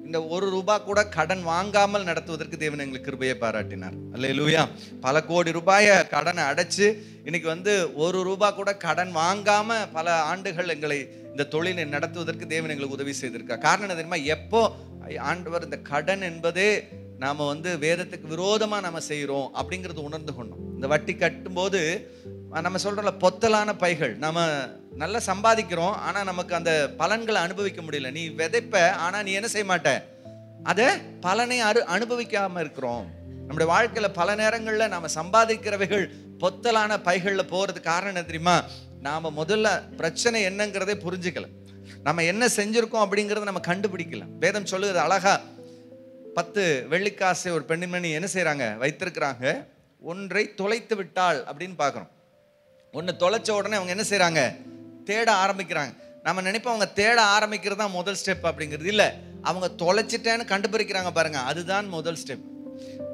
இந்த ₹1 கூட கடன் வாங்காமல் நடத்துவதற்கு தேவன் எங்களுக்கு கிருபையை பாராட்டினார். அல்லேலூயா. பல கோடி ரூபாய கடனை அடைச்சு இன்னைக்கு ₹1 கூட கடன் வாங்காம பல ஆண்டுகள் எங்களை இந்த தொழிலை நடத்துவதற்கு தேவன் எங்களுக்கு உதவி செய்திருக்கார். காரணம் என்ன தெரியுமா? எப்போ ஆண்டவர் இந்த கடன் என்பதே நாம வேதத்துக்கு விரோதமா நம்ம செய்யறோம் அப்படிங்கிறது உணர்ந்து கொண்டோம். இந்த வட்டி கட்டும்போது நம்ம சொல்றோம்ல, பொத்தலான பைகள். நம்ம நல்லா சம்பாதிக்கிறோம், ஆனா நமக்கு அந்த பலன்களை அனுபவிக்க முடியல. நீ விதைப்ப, ஆனா நீ என்ன செய்ய மாட்ட, அதை பலனை அனுபவிக்காம இருக்கிறோம். நம்முடைய வாழ்க்கையில பல நேரங்கள்ல நாம சம்பாதிக்கிறவைகள் பொத்தலான பைகள்ல போறது காரணம் என்ன தெரியுமா? நாம முதல்ல பிரச்சனை என்னங்கிறதே புரிஞ்சுக்கல, நம்ம என்ன செஞ்சிருக்கோம் அப்படிங்கறத நம்ம கண்டுபிடிக்கல. வேதம் சொல்லுது அழகா, 10 வெள்ளிக்காசை ஒரு பெண்மணி என்ன செய்யறாங்க, வைத்திருக்கிறாங்க. ஒன்றை தொலைத்து விட்டாள் அப்படின்னு பாக்குறோம். ஒன்னு தொலைச்ச உடனே அவங்க என்ன செய்யறாங்க, தேட ஆரம்பிக்கிறாங்க. நம்ம நினைப்போம் அவங்க தேட ஆரம்பிக்கிறது தான் முதல் ஸ்டெப் அப்படிங்கிறது இல்ல. அவங்க தொலைச்சிட்டேன்னு கண்டுபிடிக்கிறாங்க பாருங்க, அதுதான் முதல் ஸ்டெப்.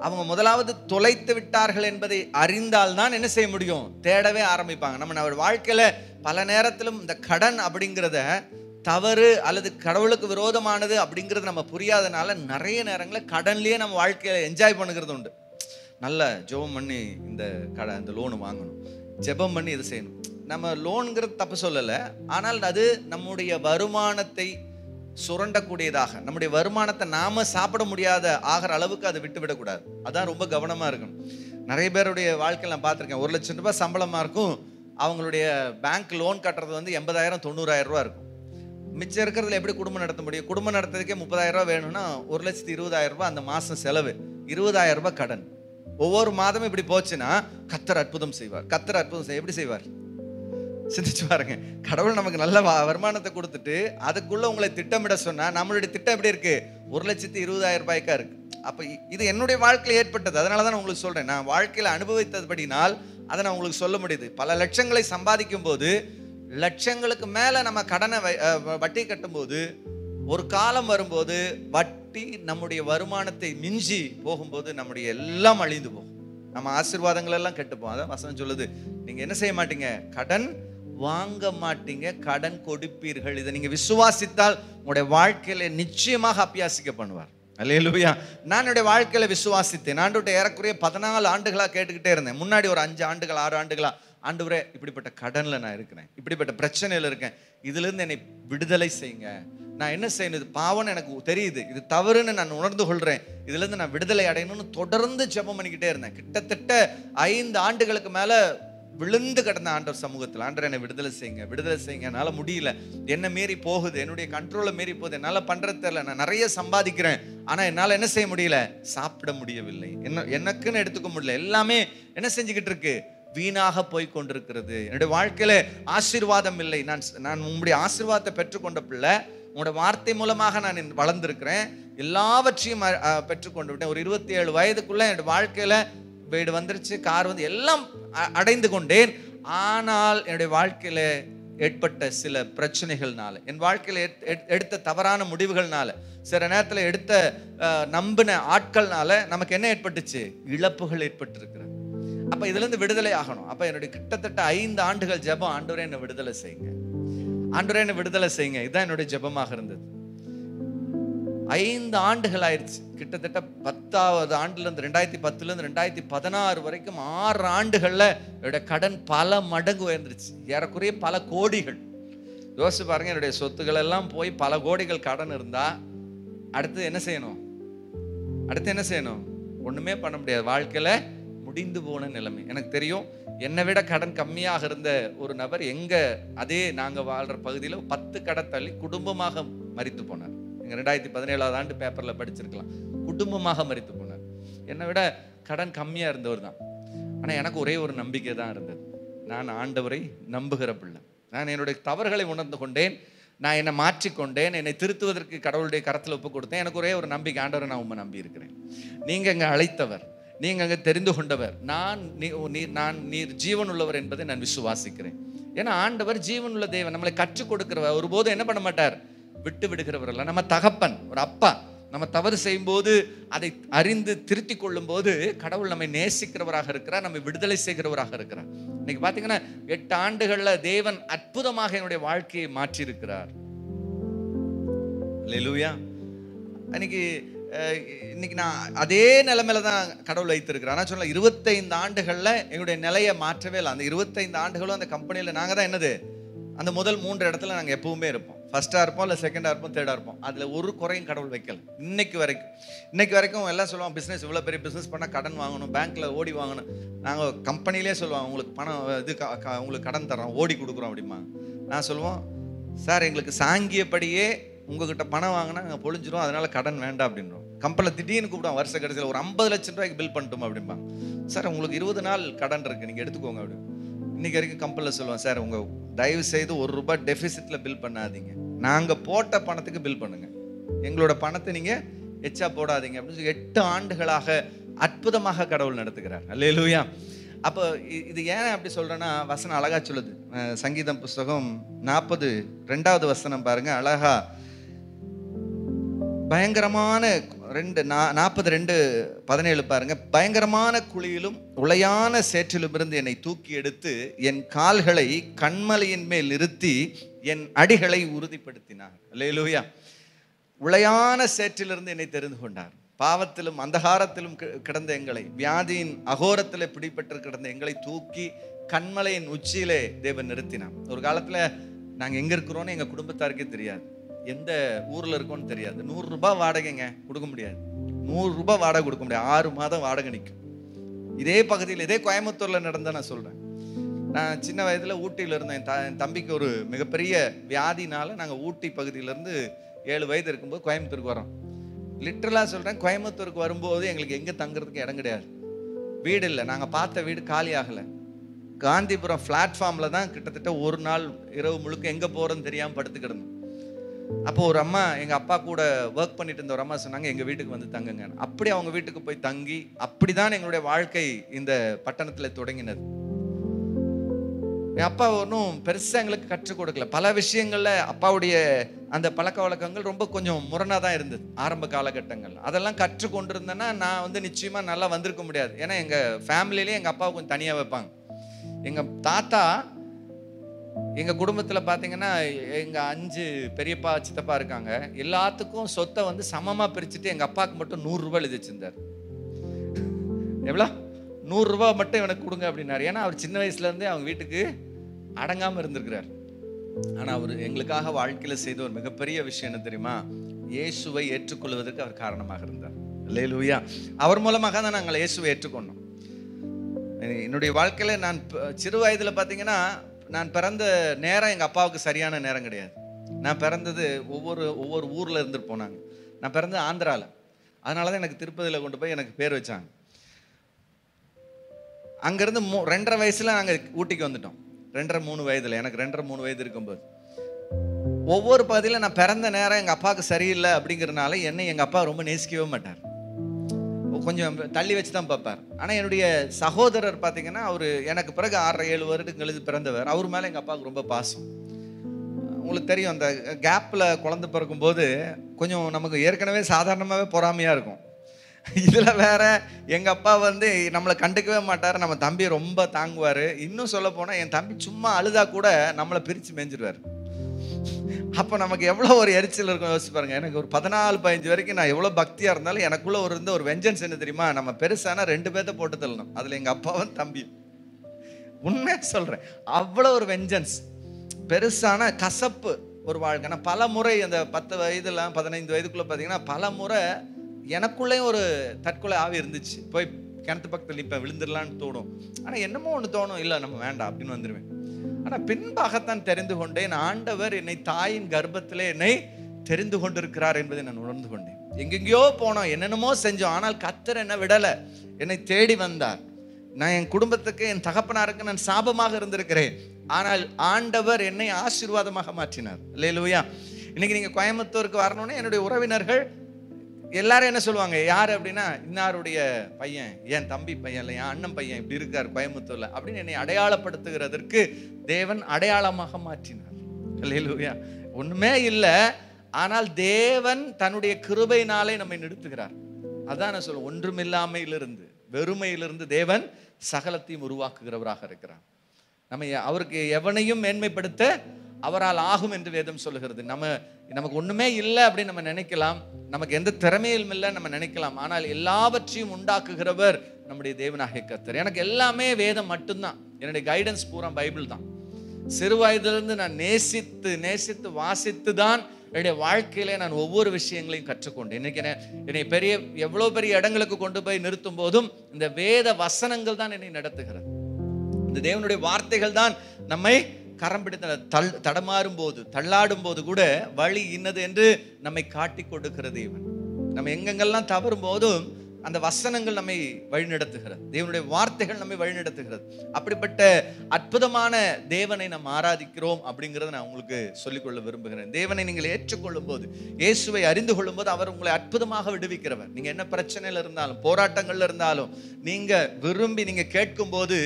அவங்க முதலாவது தொலைத்து விட்டார்கள் என்பதை அறிந்தால்தான் என்ன செய்ய முடியும், தேடவே ஆரம்பிப்பாங்க. நம்ம வாழ்க்கையில பல நேரத்திலும் இந்த கடன் அப்படிங்கிறத தவறு அல்லது கடவுளுக்கு விரோதமானது அப்படிங்கிறது நம்ம புரியாதனால நிறைய நேரங்களில் கடன்லயே நம்ம வாழ்க்கையில என்ஜாய் பண்ணுகிறது உண்டு. நல்ல ஜெபம் பண்ணி இந்த லோனு வாங்கணும், ஜெபம் பண்ணி இதை செய்யணும். நம்ம லோனுங்கிறது தப்பு சொல்லலை, ஆனால் அது நம்முடைய வருமானத்தை சுரண்டக்கூடியதாக, நம்முடைய வருமானத்தை நாம சாப்பிட முடியாத ஆகிற அளவுக்கு அதை விட்டு விடக்கூடாது. அதான் ரொம்ப கவனமா இருக்கணும். நிறைய பேருடைய வாழ்க்கையில் நான் பார்த்துருக்கேன், ₹1,00,000 சம்பளமா இருக்கும், அவங்களுடைய பேங்க் லோன் கட்டுறது 80,000 90,000 இருக்கும். மிச்சம் இருக்கிறதுல எப்படி குடும்பம் நடத்த முடியும்? குடும்பம் நடத்துறதுக்கே ₹30,000 வேணும்னா ₹1,20,000 அந்த மாசம் செலவு, ₹20,000 கடன். ஒவ்வொரு மாதமும் இப்படி போச்சுன்னா கர்த்தர் அற்புதம் செய்வார். கர்த்தர் அற்புதம் எப்படி செய்வார்? சிந்திச்சு பாருங்க. கடவுள் நமக்கு நல்ல வருமானத்தை கொடுத்துட்டு அதுக்குள்ள உங்களை திட்டமிட சொன்னா நம்மளுடைய திட்டம் எப்படி இருக்கு? ₹1,20,000 இருக்கு. அப்ப இது என்னுடைய வாழ்க்கையில் ஏற்பட்டது. அதனாலதான் நான் உங்களுக்கு சொல்றேன். நான் வாழ்க்கையில அனுபவித்தபடினால் அதை நான் உங்களுக்கு சொல்ல முடியுது. பல லட்சங்களை சம்பாதிக்கும் போது, லட்சங்களுக்கு மேல நம்ம கடனை வட்டி கட்டும் போது, ஒரு காலம் வரும்போது வட்டி நம்முடைய வருமானத்தை மிஞ்சி போகும்போது நம்முடைய எல்லாம் அழிந்து போகும். நம்ம ஆசீர்வாதங்கள் எல்லாம் கெட்டுப்போம். அதான் வசனம் சொல்லுது, நீங்க என்ன செய்ய மாட்டீங்க, கடன் வாங்க மாட்டீங்க, கடன் கொடுப்பீர்கள். இதை நீங்க விசுவாசித்தால் உங்களுடைய வாழ்க்கையில நிச்சயமாக அபியாசிக்க பண்ணுவார். அல்லேலூயா. நான் என்னுடைய வாழ்க்கையில விசுவாசித்தேன். ஆண்டவர்கிட்ட ஏறக்குறைய 14 ஆண்டுகளா கேட்டுக்கிட்டே இருந்தேன். முன்னாடி ஒரு 5 ஆண்டுகள் 6 ஆண்டுகளா, ஆண்டவரே இப்படிப்பட்ட கடன்ல நான் இருக்கிறேன், இப்படிப்பட்ட பிரச்சனையில இருக்கேன், இதுல இருந்து என்னை விடுதலை செய்யுங்க. நான் என்ன செய்யணும், இது பாவம்னு எனக்கு தெரியுது, இது தவறுன்னு நான் உணர்ந்து கொள்றேன், இதுல இருந்து நான் விடுதலை அடையணும்னு தொடர்ந்து ஜெபம் பண்ணிக்கிட்டே இருந்தேன். கிட்டத்தட்ட 5 ஆண்டுகளுக்கு மேல விழுந்து கிடந்த ஆண்டவர் சமூகத்தில், ஆண்டவர் என்னை விடுதலை செய்யுங்க, விடுதலை செய்யுங்க, என்னால முடியல, என்ன மீறி போகுது, என்னுடைய கண்ட்ரோலை மீறி போகுது, என்னால பண்றது தெரியல, நான் நிறைய சம்பாதிக்கிறேன், ஆனா என்னால என்ன செய்ய முடியல, சாப்பிட முடியவில்லை, எனக்குன்னு எடுத்துக்க முடியல, எல்லாமே என்ன செஞ்சுக்கிட்டு இருக்கு, வீணாக போய் கொண்டிருக்கிறது. என்னுடைய வாழ்க்கையில ஆசீர்வாதம் இல்லை. நான் உங்களுடைய ஆசீர்வாதத்தை பெற்றுக்கொண்ட பிள்ளை, உங்களோட வார்த்தை மூலமாக நான் வளர்ந்திருக்கிறேன், எல்லாவற்றையும் பெற்றுக்கொண்டு விட்டேன். ஒரு 27 வயதுக்குள்ள என்னோட வாழ்க்கையில வீடு வந்துருச்சு, கார் வந்து எல்லாம் அடைந்து கொண்டேன். ஆனால் என்னுடைய வாழ்க்கையில ஏற்பட்ட சில பிரச்சனைகள்னால, என் வாழ்க்கையில எடுத்த தவறான முடிவுகள்னால, சில நேரத்தில் எடுத்த நம்பின ஆட்கள்னால நமக்கு என்ன ஏற்பட்டுச்சு? இழப்புகள் ஏற்பட்டிருக்கிறது. அப்ப இதுல இருந்து விடுதலை ஆகணும். அப்ப என்னுடைய கிட்டத்தட்ட 5 ஆண்டுகள் ஜெபம், ஆண்டவரே என்னை விடுதலை செய்யுங்க, ஆண்டவரே என்னை விடுதலை செய்யுங்க. இதுதான் என்னுடைய ஜெபமாக இருந்தது. 5 ஆண்டுகள் ஆயிடுச்சு. கிட்டத்தட்ட 10வது ஆண்டுல இருந்து 2010ல இருந்து 2016 வரைக்கும் 6 ஆண்டுகள்ல என்னுடைய கடன் பல மடங்கு உயர்ந்துருச்சு. ஏறக்குறைய பல கோடிகள். யோசிச்சு பாருங்க, என்னுடைய சொத்துக்கள் எல்லாம் போய் பல கோடிகள் கடன் இருந்தா அடுத்து என்ன செய்யணும்? அடுத்து என்ன செய்யணும்? ஒண்ணுமே பண்ண முடியாது. வாழ்க்கையில முடிந்து போன நிலைமை. எனக்கு தெரியும், என்னை விட கடன் கம்மியாக இருந்த ஒரு நபர் எங்க அதே நாங்க வாழ்ற பகுதியில 10 கடை தள்ளி குடும்பமாக மரித்து போனார். 2017வது ஆண்டு பேப்பர்ல படிச்சிருக்கலாம். குடும்பமாக மரித்து போனார். என்னை விட கடன் கம்மியா இருந்தவர் தான். ஆனா எனக்கு ஒரே ஒரு நம்பிக்கை தான் இருந்தது. நான் ஆண்டவரை நம்புகிற பிள்ளை. நான் என்னுடைய தவறுகளை உணர்ந்து கொண்டேன், நான் என்னை மாற்றிக்கொண்டேன், என்னை திருத்துவதற்கு கடவுளுடைய கரத்தில் ஒப்பு கொடுத்தேன். எனக்கு ஒரே ஒரு நம்பிக்கை, ஆண்டவரை நான் உண்மை நம்பி இருக்கிறேன். நீங்க அங்க அழைத்தவர், நீங்க அங்க தெரிந்து கொண்டவர், நீர் ஜீவன் உள்ளவர் என்பதை நான் விசுவாசிக்கிறேன். ஏன்னா ஆண்டவர் ஜீவன் உள்ள தேவன், நம்மளை கற்றுக் கொடுக்கிறவர், ஒருபோதும் என்ன பண்ண மாட்டார்? விட்டு விடுகிறவர் அல்ல. நம்ம தகப்பன், ஒரு அப்பா. நம்ம தவறு செய்யும் போது அதை அறிந்து திருத்தி கொள்ளும் போது கடவுள் நம்மை நேசிக்கிறவராக இருக்கிறார், நம்மை விடுதலை செய்கிறவராக இருக்கிறார். இன்னைக்கு பாத்தீங்கன்னா 8 ஆண்டுகள்ல தேவன் அற்புதமாக என்னுடைய வாழ்க்கையை மாற்றி இருக்கிறார். அல்லேலூயா. இன்னைக்கு நான் அதே நிலைமையில தான் கடவுள் வைத்திருக்கிறேன். ஆனா சொல்ல 25 ஆண்டுகள்ல எங்களுடைய நிலையை மாற்றவே இல்லை. அந்த 25 ஆண்டுகளும் அந்த கம்பெனியில நாங்க தான் என்னது, அந்த முதல் 3 இடத்துல நாங்க எப்பவுமே இருப்போம். ஃபர்ஸ்டா இருப்போம், இல்லை செகண்டா இருப்போம், தேர்டா இருப்போம். அதுல ஒரு குறையும் கடவுள் வைக்கல. இன்னைக்கு வரைக்கும் எல்லாம் சொல்லுவாங்க, பிசினஸ் இவ்வளவு பெரிய பிசினஸ் பண்ணா கடன் வாங்கணும், பேங்க்ல ஓடி வாங்கணும். நாங்க கம்பெனிலே சொல்லுவாங்க, உங்களுக்கு பணம் இது உங்களுக்கு கடன் தர்றோம், ஓடி கொடுக்குறோம் அப்படிமா. நான் சொல்லுவோம், சார் எங்களுக்கு சாங்கியப்படியே உங்ககிட்ட பணம் வாங்கினா நாங்கள் பொழிஞ்சிரும், அதனால கடன் வேண்டாம் அப்படின்றோம். கம்பெனியில் திடீர்னு கூப்பிடுவோம், வருஷ கடைசியில் ஒரு 50 லட்சம் ரூபாய்க்கு பில் பண்ணிட்டோம் அப்படிம்பாங்க. சார் உங்களுக்கு 20 நாள் கடன் இருக்கு, நீங்க எடுத்துக்கோங்க அப்படின்னு. இன்னைக்கு வரைக்கும் கம்பெனியில் சொல்லுவோம், சார் உங்க தயவு செய்து ₹1 டெபிசிட்ல பில் பண்ணாதீங்க, நாங்க போட்ட பணத்துக்கு பில் பண்ணுங்க, எங்களோட பணத்தை நீங்க எச்சா போடாதீங்க அப்படின்னு சொல்லி 8 ஆண்டுகளாக அற்புதமாக கடவுள் நடத்துகிறார். அல்லேலூயா. அப்போ இது ஏன் அப்படி சொல்றேன்னா, வசனம் அழகா சொல்லுது. சங்கீதம் புஸ்தகம் 42வது வசனம் பாருங்க, அழகா பயங்கரமான 42:17 பாருங்க. பயங்கரமான குழியிலும் உளையான சேற்றிலும் இருந்து என்னை தூக்கி எடுத்து என் கால்களை கண்மலையின் மேல் நிறுத்தி என் அடிகளை உறுதிப்படுத்தினார். அல்லேலூயா. உளையான சேற்றிலிருந்து என்னை தெரிந்து கொண்டார். பாவத்திலும் அந்தகாரத்திலும் கிடந்த எங்களை, வியாதியின் அகோரத்திலே பிடிபட்டு கிடந்த எங்களை தூக்கி கண்மலையின் உச்சியிலே தேவன் நிறுத்தினார். ஒரு காலத்துல நாங்க எங்க இருக்கிறோம்னு எங்க குடும்பத்தாருக்கே தெரியாது, எந்த ஊர்ல இருக்கோன்னு தெரியாது. ₹100 வாடகைங்க கொடுக்க முடியாது, ₹100 வாடகை கொடுக்க முடியாது. 6 மாதம் வாடகை நிற்கும். இதே பகுதியில், இதே கோயம்புத்தூர்ல நடந்த நான் சொல்றேன். நான் சின்ன வயதுல ஊட்டியில இருந்தேன். என் தம்பிக்கு ஒரு மிகப்பெரிய வியாதினால நாங்க ஊட்டி பகுதியிலேருந்து 7 வயது இருக்கும்போது கோயம்புத்தூருக்கு வரோம். லிட்டரலா சொல்றேன், கோயம்புத்தூருக்கு வரும்போது எங்களுக்கு எங்க தங்குறதுக்கு இடம் கிடையாது, வீடு இல்லை. நாங்க பார்த்த வீடு காலி ஆகலை. காந்திபுரம் பிளாட்ஃபார்ம்ல தான் கிட்டத்தட்ட ஒரு நாள் இரவு முழுக்க எங்க போறோன்னு தெரியாம படுத்து கிடந்தோம். அப்போ ஒரு அம்மா, எங்க அப்பா கூட ஒர்க் பண்ணிட்டு இருந்த ஒரு அம்மா சொன்னாங்க, எங்க வீட்டுக்கு வந்து தங்குங்க. அப்படி அவங்க வீட்டுக்கு போய் தங்கி, அப்படிதான் எங்களுடைய வாழ்க்கை இந்த பட்டணத்துல தொடங்கினது. என் அப்பா ஒன்றும் பெருசா எங்களுக்கு கற்றுக் கொடுக்கல. பல விஷயங்கள்ல அப்பாவுடைய அந்த பழக்க வழக்கங்கள் ரொம்ப கொஞ்சம் முரணா தான் இருந்தது ஆரம்ப காலகட்டங்கள். அதெல்லாம் கற்றுக்கொண்டு இருந்தேன்னா நான் நிச்சயமா நல்லா வந்திருக்க முடியாது. ஏன்னா எங்க ஃபேமிலியிலேயே எங்க அப்பாவை கொஞ்சம் தனியா வைப்பாங்க. எங்க தாத்தா, எங்க குடும்பத்துல பாத்தீங்கன்னா எங்க 5 பெரியப்பா சித்தப்பா இருக்காங்க. எல்லாத்துக்கும் சொத்தை சமமா பிரிச்சுட்டு எங்க அப்பாவுக்கு மட்டும் ₹100 எழுதி வச்சிருந்தார். எவ்வளோ? ₹100 மட்டும் எனக்கு கொடுங்க அப்படின்னாரு. ஏன்னா அவர் சின்ன வயசுல இருந்தே அவங்க வீட்டுக்கு அடங்காம இருந்திருக்கிறார். ஆனா அவர் எங்களுக்காக வாழ்க்கையில செய்த ஒரு மிகப்பெரிய விஷயம் என்ன தெரியுமா? இயேசுவை ஏற்றுக்கொள்வதற்கு அவர் காரணமாக இருந்தார். அல்லேலூயா. அவர் மூலமாக தான் நாங்கள் இயேசுவை ஏற்றுக்கொண்டோம். என்னுடைய வாழ்க்கையில நான் சிறு வயதுல பாத்தீங்கன்னா, நான் பிறந்த நேரம் எங்க அப்பாவுக்கு சரியான நேரம் கிடையாது. நான் பிறந்தது ஒவ்வொரு ஊர்ல இருந்துட்டு போனாங்க. நான் பிறந்தது ஆந்திரால. அதனாலதான் எனக்கு திருப்பதியில கொண்டு போய் எனக்கு பேர் வச்சாங்க. அங்கிருந்து 2.5 வயசுல நாங்க ஊட்டிக்கு வந்துட்டோம். 2.5-3 வயதுல, எனக்கு 2.5-3 வயது இருக்கும்போது ஒவ்வொரு பகுதியில் நான் பிறந்த நேரம் எங்கள் அப்பாவுக்கு சரியில்லை அப்படிங்கிறதுனால என்னை எங்கள் அப்பா ரொம்ப நேசிக்கவே மாட்டார், கொஞ்சம் தள்ளி வச்சு தான் பார்ப்பார். ஆனால் என்னுடைய சகோதரர் பார்த்தீங்கன்னா அவர் எனக்கு பிறகு 6-7 வருடங்களுக்கு பிறந்தவர். அவர் மேலே எங்கள் அப்பாவுக்கு ரொம்ப பாசம். உங்களுக்கு தெரியும், அந்த கேப்பில் குழந்தை பிறக்கும்போது கொஞ்சம் நமக்கு ஏற்கனவே சாதாரணமாகவே பொறாமையாக இருக்கும். இதில் வேற எங்கள் அப்பா வந்து நம்மளை கண்டுக்கவே மாட்டார், நம்ம தம்பியை ரொம்ப தாங்குவார். இன்னும் சொல்ல போனால் என் தம்பி சும்மா அழுதா கூட நம்மளை பிரித்து மேய்ஞ்சிடுவார். அப்போ நமக்கு எவ்வளோ ஒரு எரிச்சல் இருக்கும் யோசிச்சு பாருங்க. எனக்கு ஒரு 14-15 வரைக்கும் நான் எவ்வளோ பக்தியாக இருந்தாலும் எனக்குள்ளே ஒரு வெஞ்சன்ஸ் என்ன தெரியுமா, நம்ம பெருசானா 2 பேர்த்த போட்டு தள்ளணும். அதில் எங்கள் அப்பாவும் தம்பி. உண்மையாக சொல்கிறேன், அவ்வளோ ஒரு வெஞ்சன்ஸ், பெருசான கசப்பு ஒரு வாழ்க்கை. ஆனால் பல முறை அந்த 10 வயதுலாம் 15 வயதுக்குள்ளே பார்த்தீங்கன்னா பல முறை எனக்குள்ளேயும் ஒரு தற்கொலை ஆவி இருந்துச்சு. போய் கிணத்து பக்கத்தில் நிற்பேன், விழுந்துடலான்னு தோணும். ஆனால் என்னமோ ஒன்று தோணும், இல்லை நம்ம வேண்டாம் அப்படின்னு வந்துடுவேன். ஆனால் பின்பாகத்தான் தெரிந்து கொண்டேன், ஆண்டவர் என்னை தாயின் கர்ப்பத்திலே என்னை தெரிந்து கொண்டிருக்கிறார் என்பதை நான் உணர்ந்து கொண்டேன். எங்கெங்கேயோ போனோம், என்னென்னமோ செஞ்சோம், ஆனால் கர்த்தர் என்ன விடலை, என்னை தேடி வந்தார். நான் என் குடும்பத்துக்கு, என் தகப்பனாருக்கு நான் சாபமாக இருந்திருக்கிறேன், ஆனால் ஆண்டவர் என்னை ஆசீர்வாதமாக மாற்றினார். அல்லேலூயா. இன்னைக்கு நீங்க கோயம்புத்தூருக்கு வரணும்னு என்னுடைய உறவினர்கள் எல்லாரும் என்ன சொல்லுவாங்க, யார் அப்படின்னா இன்னாருடைய பையன், என் தம்பி பையன், இல்லை என் அண்ணன் பையன் இப்படி இருக்கார் கோயம்புத்தூர்ல அப்படின்னு என்னை அடையாளப்படுத்துகிறதற்கு தேவன் அடையாளமாக மாற்றினார். அல்லேலூயா. ஒண்ணுமே இல்லை, ஆனால் தேவன் தன்னுடைய கிருபையினாலே நம்மை நிறுத்துகிறார். அதான் நான் சொல்லுவேன், ஒன்றுமில்லாமையிலிருந்து, வெறுமையிலிருந்து தேவன் சகலத்தையும் உருவாக்குகிறவராக இருக்கிறார். நம்ம அவருக்கு எவனையும் மேன்மைப்படுத்த அவரால் ஆகும் என்று வேதம் சொல்லுகிறது. நமக்கு ஒண்ணுமே இல்லை அப்படின்னு நம்ம நினைக்கலாம், நமக்கு எந்த திறமையும் இல்லை நம்ம நினைக்கலாம், ஆனால் எல்லாவற்றையும் உண்டாக்குகிறவர் நம்முடைய தேவனாகிய கர்த்தர். எனக்கு எல்லாமே வேதம் மட்டும்தான், என்னுடைய கைடன்ஸ் பூரா பைபிள் தான். சிறு வயதிலிருந்து நான் நேசித்து வாசித்து தான் என்னுடைய வாழ்க்கையில நான் ஒவ்வொரு விஷயங்களையும் கற்றுக்கொண்டேன். இன்னைக்கு என்னை எவ்வளோ பெரிய இடங்களுக்கு கொண்டு போய் நிறுத்தும் போதும் இந்த வேத வசனங்கள் தான் என்னை நடத்துகிறது. இந்த தேவனுடைய வார்த்தைகள் தான் நம்மை கரம் பிடித்த தடமாறும் போது, தள்ளாடும் போது கூட வழி இன்னது என்று நம்மை காட்டி கொடுக்கிற தேவன். நம்ம எங்கெங்கெல்லாம் தவறும் போதும் அந்த வசனங்கள் நம்மை வழிநடத்துகிறது, தேவனுடைய வார்த்தைகள் நம்மை வழிநடத்துகிறது. அப்படிப்பட்ட அற்புதமான தேவனை நாம் ஆராதிக்கிறோம் அப்படிங்கிறத நான் உங்களுக்கு சொல்லிக்கொள்ள விரும்புகிறேன். தேவனை நீங்கள் ஏற்றுக்கொள்ளும் போது, இயேசுவை அறிந்து கொள்ளும் போது அவர் உங்களை அற்புதமாக விடுவிக்கிறவர். நீங்க என்ன பிரச்சனையில இருந்தாலும், போராட்டங்கள்ல இருந்தாலும், நீங்க விரும்பி நீங்க கேட்கும் போது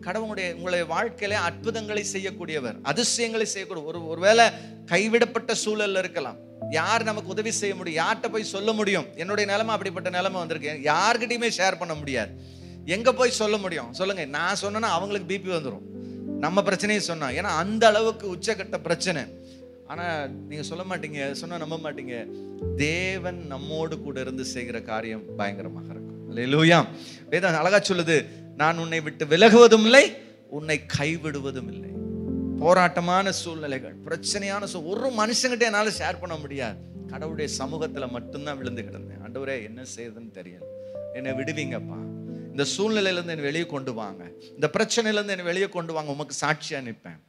உங்களுடைய வாழ்க்கையில அற்புதங்களை செய்யக்கூடியவர், அதிசயங்களை செய்யக்கூடிய. ஒருவேளை கைவிடப்பட்ட சூழல்ல இருக்கலாம், யார் நமக்கு உதவி செய்ய முடியும், யார்கிட்ட போய் சொல்ல முடியும்? என்னுடைய நிலைமை அப்படிப்பட்ட நிலைமை வந்திருக்கு, யார்கிட்டயுமே ஷேர் பண்ண முடியாது. எங்க போய் சொல்ல முடியும் சொல்லுங்க? நான் சொன்னா அவங்களுக்கு பிபி வந்துடும், நம்ம பிரச்சனையை சொன்னா, ஏன்னா அந்த அளவுக்கு உச்சக்கட்ட பிரச்சனை. ஆனா நீங்க சொல்ல மாட்டீங்க, சொன்னா நம்ப மாட்டீங்க, தேவன் நம்மோடு கூட இருந்து செய்கிற காரியம் பயங்கரமாக இருக்கும். அல்லேலூயா. வேதம் அழகா சொல்லுது, நான் உன்னை விட்டு விலகுவதும் இல்லை, உன்னை கைவிடுவதும் இல்லை. போராட்டமான சூழ்நிலைகள், பிரச்சனையான ஒரு மனுஷங்கிட்ட என்னால ஷேர் பண்ண முடியாது. கடவுளுடைய சமூகத்துல மட்டும்தான் விழுந்து கிடந்தேன். ஆண்டவரே என்ன செய்யுதுன்னு தெரியல, என்னை விடுவீங்கப்பா, இந்த சூழ்நிலையில இருந்து என்னை வெளியே கொண்டு வாங்க, இந்த பிரச்சனையில இருந்து என்னை வெளியே கொண்டு வாங்க, உமக்கு சாட்சியா நிற்பேன்.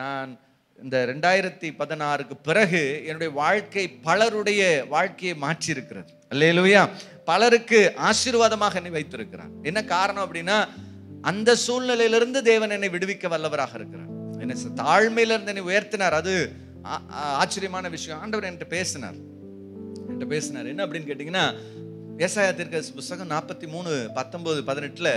நான் இந்த 2016க்கு பிறகு என்னுடைய வாழ்க்கை பலருடைய வாழ்க்கையை மாற்றி இருக்கிறது. அல்லேலூயா. பலருக்கு ஆசீர்வாதமாக என்னை வைத்திருக்கிறார். என்ன காரணம் அப்படின்னா, அந்த சூழ்நிலையிலிருந்து தேவன் என்னை விடுவிக்க வல்லவராக இருக்கிறார். என்ன தாழ்மையிலிருந்து என்னை உயர்த்தினார். அது ஆச்சரியமான விஷயம். ஆண்டவர் என்கிட்ட பேசினார். என்ன அப்படின்னு கேட்டீங்கன்னா, ஏசாயா தீர்க்கதரிசி புத்தகம் 43:19-18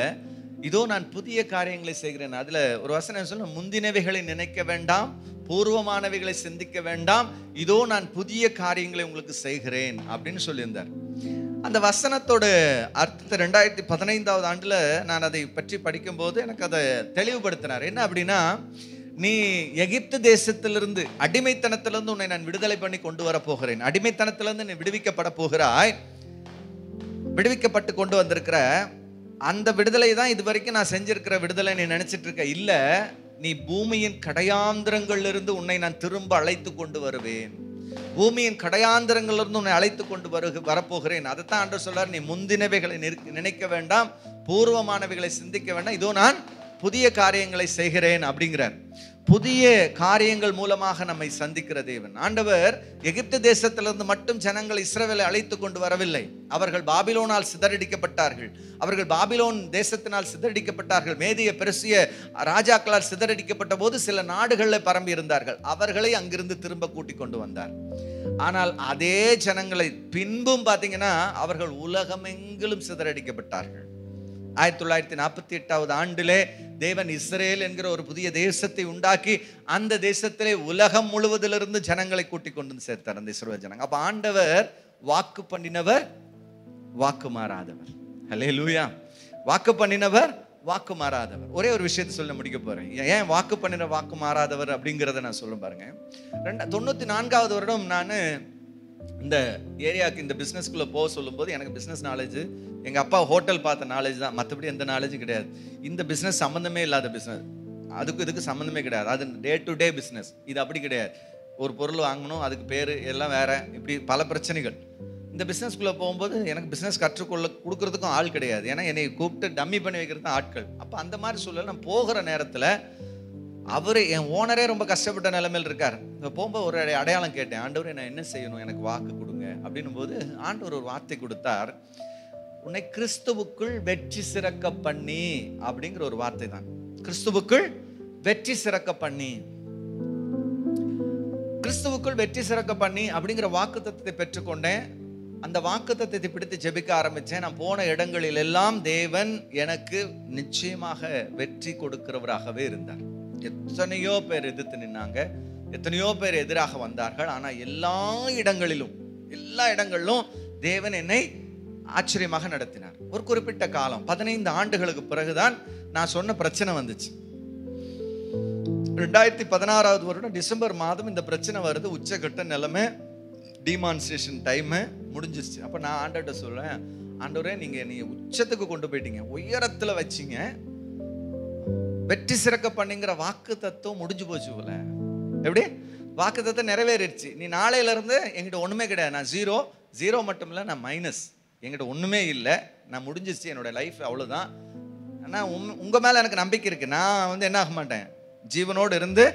இதோ நான் புதிய காரியங்களை செய்கிறேன். அதுல ஒரு வசனம் சொல்ல, முந்தினவைகளை நினைக்க வேண்டாம், பூர்வமானவைகளை சிந்திக்க வேண்டாம், இதோ நான் புதிய காரியங்களை உங்களுக்கு செய்கிறேன் அப்படின்னு சொல்லியிருந்தார். அந்த வசனத்தோட அர்த்தத்தை 2015ஆவது ஆண்டுல நான் அதை பற்றி படிக்கும் போது எனக்கு அதை தெளிவுபடுத்தினார். என்ன அப்படின்னா, நீ எகிப்து தேசத்திலிருந்து, அடிமைத்தனத்திலிருந்து உன்னை நான் விடுதலை பண்ணி கொண்டு வர போகிறேன். அடிமைத்தனத்திலிருந்து நீ விடுவிக்கப்பட போகிறாய். விடுவிக்கப்பட்டு கொண்டு வந்திருக்கிற அந்த விடுதலை தான் இது வரைக்கும் நான் செஞ்சிருக்கிற விடுதலை நீ நினைச்சிட்டு இருக்க. இல்ல, நீ பூமியின் கடையாந்திரங்களிலிருந்து உன்னை நான் திரும்ப அழைத்து கொண்டு வருவேன். பூமியின் கடையாந்திரங்களிலிருந்து உன்னை அழைத்து கொண்டு வரப்போகிறேன். அதைத்தான் ஆண்டவர் சொல்றார், நீ முந்தினவைகளை நினைக்க வேண்டாம், பூர்வமானவைகளை சிந்திக்க வேண்டாம், இதோ நான் புதிய காரியங்களை செய்கிறேன் அப்படிங்கிறார். புதிய காரியங்கள் மூலமாக நம்மை சந்திக்கிற தேவன். ஆண்டவர் எகிப்து தேசத்திலிருந்து மட்டும் ஜனங்கள் இஸ்ரவேலை அழைத்து கொண்டு வரவில்லை. அவர்கள் பாபிலோனால் சிதறடிக்கப்பட்டார்கள். அவர்கள் பாபிலோன் தேசத்தினால் சிதறடிக்கப்பட்டார்கள். மேதிய பெர்சிய ராஜாக்களால் சிதறடிக்கப்பட்ட போது சில நாடுகளில் பரம்பி இருந்தார்கள். அவர்களை அங்கிருந்து திரும்ப கூட்டிக் கொண்டு வந்தார். ஆனால் அதே ஜனங்களை பின்பும் பார்த்தீங்கன்னா அவர்கள் உலகமெங்கிலும் சிதறடிக்கப்பட்டார்கள். 1948 ஆண்டிலே தேவன் இஸ்ரேல் என்கிற ஒரு புதிய தேசத்தை உண்டாக்கி அந்த தேசத்திலே உலகம் முழுவதிலிருந்து ஜனங்களை கூட்டிக் கொண்டு சேர்த்தார் அந்த இஸ்ரவேல் ஜனங்க. அப்ப ஆண்டவர் வாக்கு பண்ணினவர், வாக்கு மாறாதவர். ஹல்லேலூயா. வாக்கு பண்ணினவர், வாக்கு மாறாதவர். ஒரே ஒரு விஷயத்தை சொல்ல முடிக்க போறேன். ஏன் வாக்கு பண்ணின வாக்கு மாறாதவர் அப்படிங்கிறத நான் சொல்ல பாருங்க. 94வது வருடம் நான் இந்த ஏரியாவுக்கு இந்த பிஸ்னஸ்குள்ளே போக சொல்லும்போது எனக்கு பிஸ்னஸ் நாலேஜ், எங்கள் அப்பா ஹோட்டல் பார்த்த நாலேஜ் தான், மற்றபடி எந்த நாலேஜும் கிடையாது. இந்த பிஸ்னஸ் சம்மந்தமே இல்லாத பிஸ்னஸ், அதுக்கு இதுக்கு சம்மந்தமே கிடையாது. அது டே டு டே பிஸ்னஸ். இது அப்படி கிடையாது. ஒரு பொருள் வாங்கணும், அதுக்கு பேர் எல்லாம் வேற, இப்படி பல பிரச்சனைகள். இந்த பிஸ்னஸ்குள்ளே போகும்போது எனக்கு பிஸ்னஸ் கொடுக்கறதுக்கும் ஆள் கிடையாது. ஏன்னா என்னை கூப்பிட்டு டம்மி பண்ணி வைக்கிறது தான் ஆட்கள். அப்போ அந்த மாதிரி சூழல் நான் போகிற நேரத்தில் அவர் என் ஓனரே ரொம்ப கஷ்டப்பட்ட நிலைமையில் இருக்கார். போகும்போது ஒரு அடையாளம் கேட்டேன், ஆண்டவரே நான் என்ன செய்யணும், எனக்கு வாக்கு கொடுங்க அப்படின்னும் போது ஆண்டவர் ஒரு வார்த்தை கொடுத்தார், உன்னை கிறிஸ்துவுக்குள் வெற்றி சிறக்க பண்ணி அப்படிங்கிற ஒரு வார்த்தை தான். கிறிஸ்துவுக்குள் வெற்றி சிறக்க பண்ணி, கிறிஸ்துவுக்குள் வெற்றி சிறக்க பண்ணி அப்படிங்கிற வாக்கு தத்துவத்தை பெற்றுக்கொண்டேன். அந்த வாக்கு தத்துவத்தை பிடித்து ஜெபிக்க ஆரம்பிச்சேன். நான் போன இடங்களில் எல்லாம் தேவன் எனக்கு நிச்சயமாக வெற்றி கொடுக்கிறவராகவே இருந்தார். எத்தனையோ பேர் எதிர்த்து நின்னாங்க, எத்தனையோ பேர் எதிராக வந்தார்கள். ஆனா எல்லா இடங்களிலும் தேவன் என்னை ஆச்சரியமாக நடத்தினார். ஒரு குறிப்பிட்ட காலம் 15 ஆண்டுகளுக்கு பிறகுதான் நான் சொன்ன பிரச்சனை வந்துச்சு. 2016வது வருடம் டிசம்பர் மாதம் இந்த பிரச்சனை வருது. உச்சகட்ட நிலைமை, டிமான்ஸ்ட்ரேஷன் டைம் முடிஞ்சிருச்சு. அப்ப நான் ஆண்டவர்கிட்ட சொல்றேன், ஆண்டவரே நீங்க உச்சத்துக்கு கொண்டு போயிட்டீங்க, உயரத்துல வச்சிங்க, வெற்றி சிறக்க பண்ணுங்கிற வாக்கு தத்துவம் முடிஞ்சு போச்சு போல. எப்படி வாக்கு தத்துவம் நிறைவேறிடுச்சு. நீ நாளையில இருந்து என்கிட்ட ஒண்ணுமே கிடையாது, நான் ஜீரோ மட்டும் இல்லை, நான் மைனஸ், என்கிட்ட ஒண்ணுமே இல்லை, நான் முடிஞ்சிருச்சு, என்னோட லைஃப் அவ்வளவுதான். ஆனா உங்க மேல எனக்கு நம்பிக்கை இருக்கு, நான் என்ன ஆக மாட்டேன், ஜீவனோடு இருந்து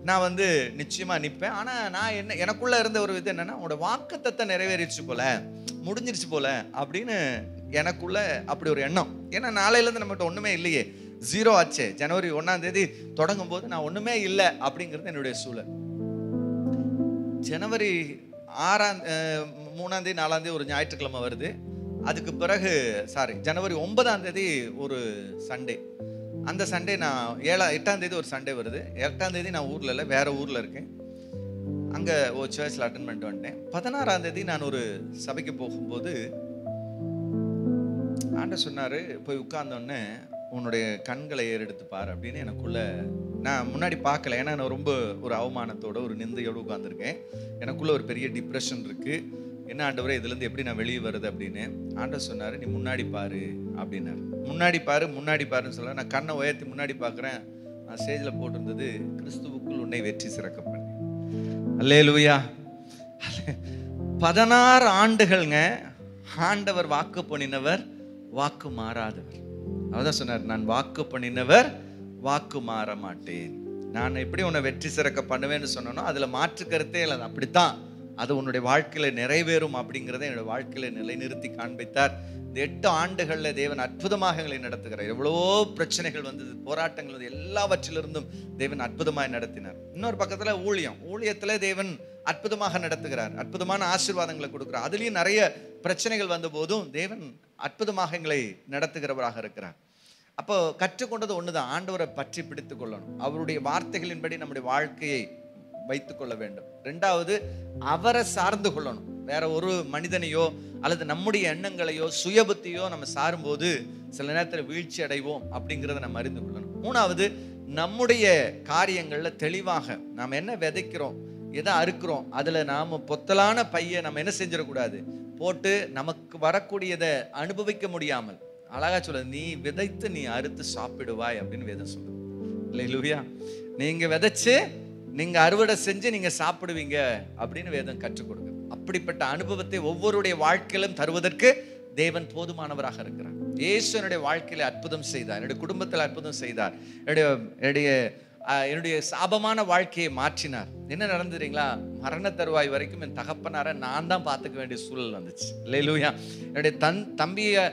நான் நிச்சயமா நிற்பேன். ஆனா நான் எனக்குள்ள இருந்த ஒரு இது என்னன்னா, உங்களோட வாக்கு தத்துவம் நிறைவேறிடுச்சு போல, முடிஞ்சிருச்சு போல அப்படின்னு எனக்குள்ள அப்படி ஒரு எண்ணம். ஏன்னா நாளையில இருந்து நம்மகிட்ட ஒண்ணுமே இல்லையே, ஜீரோ ஆச்சே. ஜனவரி 1ஆம் தேதி தொடங்கும் போது நான் ஒண்ணுமே இல்லை அப்படிங்கிறது என்னுடைய சூழல். ஜனவரி 3ஆம் தேதி 4ஆம் தேதி ஒரு ஞாயிற்றுக்கிழமை வருது. அதுக்கு பிறகு ஜனவரி 9ஆம் தேதி ஒரு சண்டே. அந்த சண்டே நான் 8ஆம் தேதி ஒரு சண்டே வருது. 8ஆம் தேதி நான் ஊர்ல இல்லை, வேற ஊர்ல இருக்கேன். அங்க ஒரு சர்ச்சில் அட்டென்ட் பண்ணிட்டு வந்துட்டேன். 16ஆம் தேதி நான் ஒரு சபைக்கு போகும்போது ஆண்டவர் சொன்னாரு, போய் உட்கார்ந்தோடனே உன்னுடைய கண்களை ஏறெடுத்து பாரு அப்படின்னு. எனக்குள்ள நான் முன்னாடி பார்க்கல, ஏன்னா நான் ரொம்ப ஒரு அவமானத்தோட ஒரு நிந்தையோடு உட்கார்ந்துருக்கேன். எனக்குள்ள ஒரு பெரிய டிப்ரெஷன் இருக்கு. என்ன ஆண்டவரே இதுலேருந்து எப்படி நான் வெளியே வருது அப்படின்னு. ஆண்டவர் சொன்னாரு, நீ முன்னாடி பாரு அப்படின்னாரு. முன்னாடி பாருன்னு சொல்ல நான் கண்ணை உயர்த்தி முன்னாடி பார்க்குறேன். நான் ஸ்டேஜில் போட்டிருந்தது, கிறிஸ்துவுக்குள் உன்னை வெற்றி சிறக்க பண்ணு. அல்லேலூயா. 16 ஆண்டுகள்ங்க ஆண்டவர் வாக்கு பண்ணினவர், வாக்கு மாறாதவர். அவர்தான் சொன்னார், நான் வாக்கு பண்ணினவர், வாக்கு மாற மாட்டேன். நான் எப்படி உன்னை வெற்றி சிறக்க பண்ணுவேன்னு சொன்னனோ அதுல மாற்று கருத்தே இல்லை, அப்படித்தான் அது உன்னுடைய வாழ்க்கையில நிறைவேறும் அப்படிங்கிறத என்னோட வாழ்க்கையில நிலைநிறுத்தி காண்பித்தார். இந்த 8 ஆண்டுகள்ல தேவன் அற்புதமாக எங்களை நடத்துகிறார். எவ்வளவோ பிரச்சனைகள் வந்தது, போராட்டங்கள் வந்து, எல்லாவற்றிலிருந்தும் தேவன் அற்புதமாய் நடத்தினார். இன்னொரு பக்கத்துல ஊழியத்துல தேவன் அற்புதமாக நடத்துகிறார், அற்புதமான ஆசீர்வாதங்களை கொடுக்கிறார். அதுலயும் நிறைய பிரச்சனைகள் வந்த போதும் தேவன் அற்புதமாக எங்களை நடத்துகிறவராக இருக்கிறார். அப்போ கற்றுக்கொண்டது ஒண்ணுதான், ஆண்டவரை பற்றி பிடித்துக் கொள்ளணும், அவருடைய வார்த்தைகளின்படி நம்முடைய வாழ்க்கையை வைத்துக் கொள்ள வேண்டும். 2வது, அவரை சார்ந்து கொள்ளணும். வேற ஒரு மனிதனையோ அல்லது நம்முடைய எண்ணங்களையோ சுயபுத்தியோ நம்ம சாரும்போது சில நேரத்தில் வீழ்ச்சி அடைவோம் அப்படிங்கிறத நம்ம அறிந்து கொள்ளணும். 3வது, நம்முடைய காரியங்கள்ல தெளிவாக நாம் என்ன விதைக்கிறோம், எதை அறுக்கிறோம், அதுல நாம பொத்தலான பைய நம்ம என்ன செஞ்சிடக்கூடாது, போட்டு நமக்கு வரக்கூடியதை அனுபவிக்க முடியாமல், அழகா சொல்ல, நீ விதைத்து நீ அறுத்து சாப்பிடுவாய் அப்படின்னு வேதம் சொல்லுது. அல்லேலூயா. நீங்க விதைச்சு நீங்க அறுவடை செஞ்சு நீங்க சாப்பிடுவீங்க அப்படின்னு வேதம் கற்றுக் கொடுக்குது. அப்படிப்பட்ட அனுபவத்தை ஒவ்வொருடைய வாழ்க்கையிலும் தருவதற்கு தேவன் போதுமானவராக இருக்கிறார். இயேசு என்னுடைய வாழ்க்கையில அற்புதம் செய்தார், என்னுடைய குடும்பத்தில் அற்புதம் செய்தார், என்னுடைய என்னுடைய சாபமான வாழ்க்கையை மாற்றினார். என்ன நடந்துறீங்களா? மரண தருவாய் வரைக்கும் என் தகப்பனாரை நான் தான் பார்த்துக்க வேண்டிய சூழல் வந்துச்சு. அல்லேலூயா. என்னுடைய தம்பியை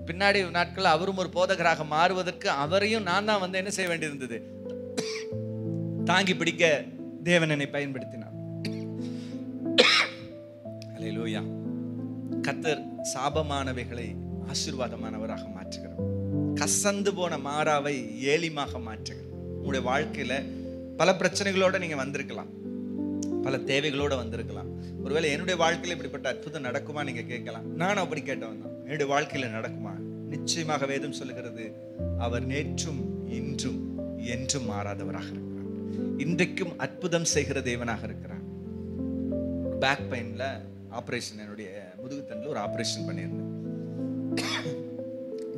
பின்னாடி நாட்கள் அவரும் ஒரு போதகராக மாறுவதற்கு அவரையும் நான் தான் வந்து என்ன செய்ய வேண்டியிருந்தது, தாங்கி பிடிக்க தேவன் என்னை பயன்படுத்தினார். அல்லேலூயா. கர்த்தர் சாபமானவைகளை ஆசீர்வாதமானவராக மாற்றுகிறார். கசந்து போன மாறாவை ஏலிமாக மாற்றுகிறார். உங்களுடைய வாழ்க்கையில பல பிரச்சனைகளோட நீங்க வந்திருக்கலாம், பல தேவைகளோட வந்திருக்கலாம். ஒருவேளை என்னுடைய வாழ்க்கையில இப்படிப்பட்ட அற்புதம் நடக்குமா நீங்க கேட்கலாம். நானும் அப்படி கேட்டவன் தான். என்னுடைய வாழ்க்கையில நடக்குமா? நிச்சயமாக வேதம் சொல்லுகிறது, அவர் நேற்றும் இன்றும் என்றும் மாறாதவராக இருக்கிறார். இன்றைக்கும் அற்புதம் செய்கிற தேவனாக இருக்கிறார். பேக் பெயின்ல ஆப்ரேஷன், என்னுடைய முதுகுத்தண்டில் ஒரு ஆப்ரேஷன் பண்ணியிருந்தேன்.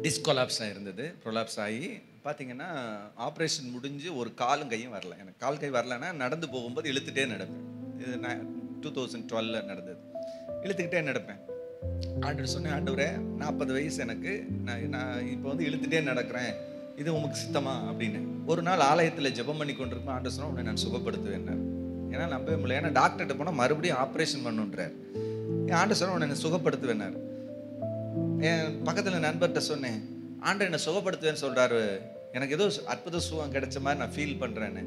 டிஸ்கொலாப்ஸாக இருந்தது. ப்ரொலாப்ஸ் ஆகி பார்த்தீங்கன்னா ஆப்ரேஷன் முடிஞ்சு ஒரு காலும் கையும் வரல. எனக்கு கால் கை வரலன்னா நடந்து போகும்போது இழுத்துட்டே நடப்பேன். இது 2012 நடந்தது. இழுத்துக்கிட்டே நடப்பேன். ஆண்டவர் சொன்னேன், ஆண்டவரே 40 வயசு எனக்கு, நான் இப்போ வந்து இழுத்துட்டே நடக்கிறேன், இது உமக்கு சித்தமா அப்படின்னு. ஒரு நாள் ஆலயத்தில் ஜெபம் பண்ணி கொண்டிருப்பேன். ஆண்டவர் சொன்னால் உன்னை நான் சுகப்படுத்துவேன். ஏன்னா நம்பவே முடியல. ஏன்னா டாக்டர்கிட்ட போனால் மறுபடியும் ஆப்ரேஷன் பண்ணுன்றார். ஆண்டவர் சொன்னால் உன்னை சுகப்படுத்துவேன்னார். என் பக்கத்தில் நண்பர்கிட்ட சொன்னேன், ஆண்டவர் என்னை சுகப்படுத்துவேன்னு சொல்கிறாரு, எனக்கு ஏதோ அற்புத சுகம் கிடைச்ச மாதிரி நான் ஃபீல் பண்ணுறேன்னு.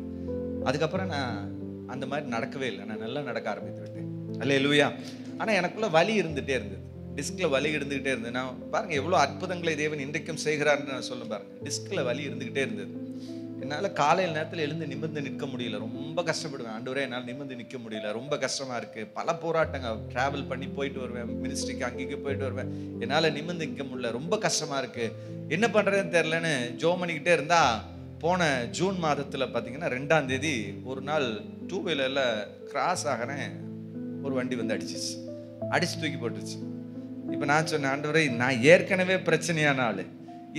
அதுக்கப்புறம் நான் அந்த மாதிரி நடக்கவே இல்லை. நான் நல்லா நடக்க ஆரம்பித்து விட்டேன். அல்லேலூயா. ஆனால் எனக்குள்ள வலி இருந்துகிட்டே இருந்தது. டிஸ்கில் வலி இருந்துகிட்டே இருந்தது. நான் பாருங்கள் எவ்வளோ அற்புதங்களை தேவன் இன்றைக்கும் செய்கிறாருன்னு நான் சொல்ல பாருங்கள். டிஸ்கில் வலி இருந்துகிட்டே இருந்தது. என்னால் காலையில் நேரத்தில் எழுந்து நிமிர்ந்து நிற்க முடியல. ரொம்ப கஷ்டப்படுவேன். ஆண்டவரே என்னால் நிமிர்ந்து நிற்க முடியல, ரொம்ப கஷ்டமாக இருக்குது. பல போராட்டங்கள், ட்ராவல் பண்ணி போயிட்டு வருவேன், மினிஸ்ட்ரிக்கு அங்கேயும் போயிட்டு வருவேன். என்னால் நிமிர்ந்து நிற்க முடியல, ரொம்ப கஷ்டமாக இருக்குது, என்ன பண்ணுறதுன்னு தெரிலன்னு ஜோம் பண்ணிக்கிட்டே இருந்தால், போன ஜூன் மாதத்தில் பார்த்தீங்கன்னா 2ஆம் தேதி ஒரு நாள் 2 வீலரில் கிராஸ் ஆகிறேன், ஒரு வண்டி வந்து அடிச்சிச்சு, அடித்து தூக்கி போட்டுச்சு. இப்போ நான் சொன்னேன், ஆண்டவரே நான் ஏற்கனவே பிரச்சனையான ஆள்,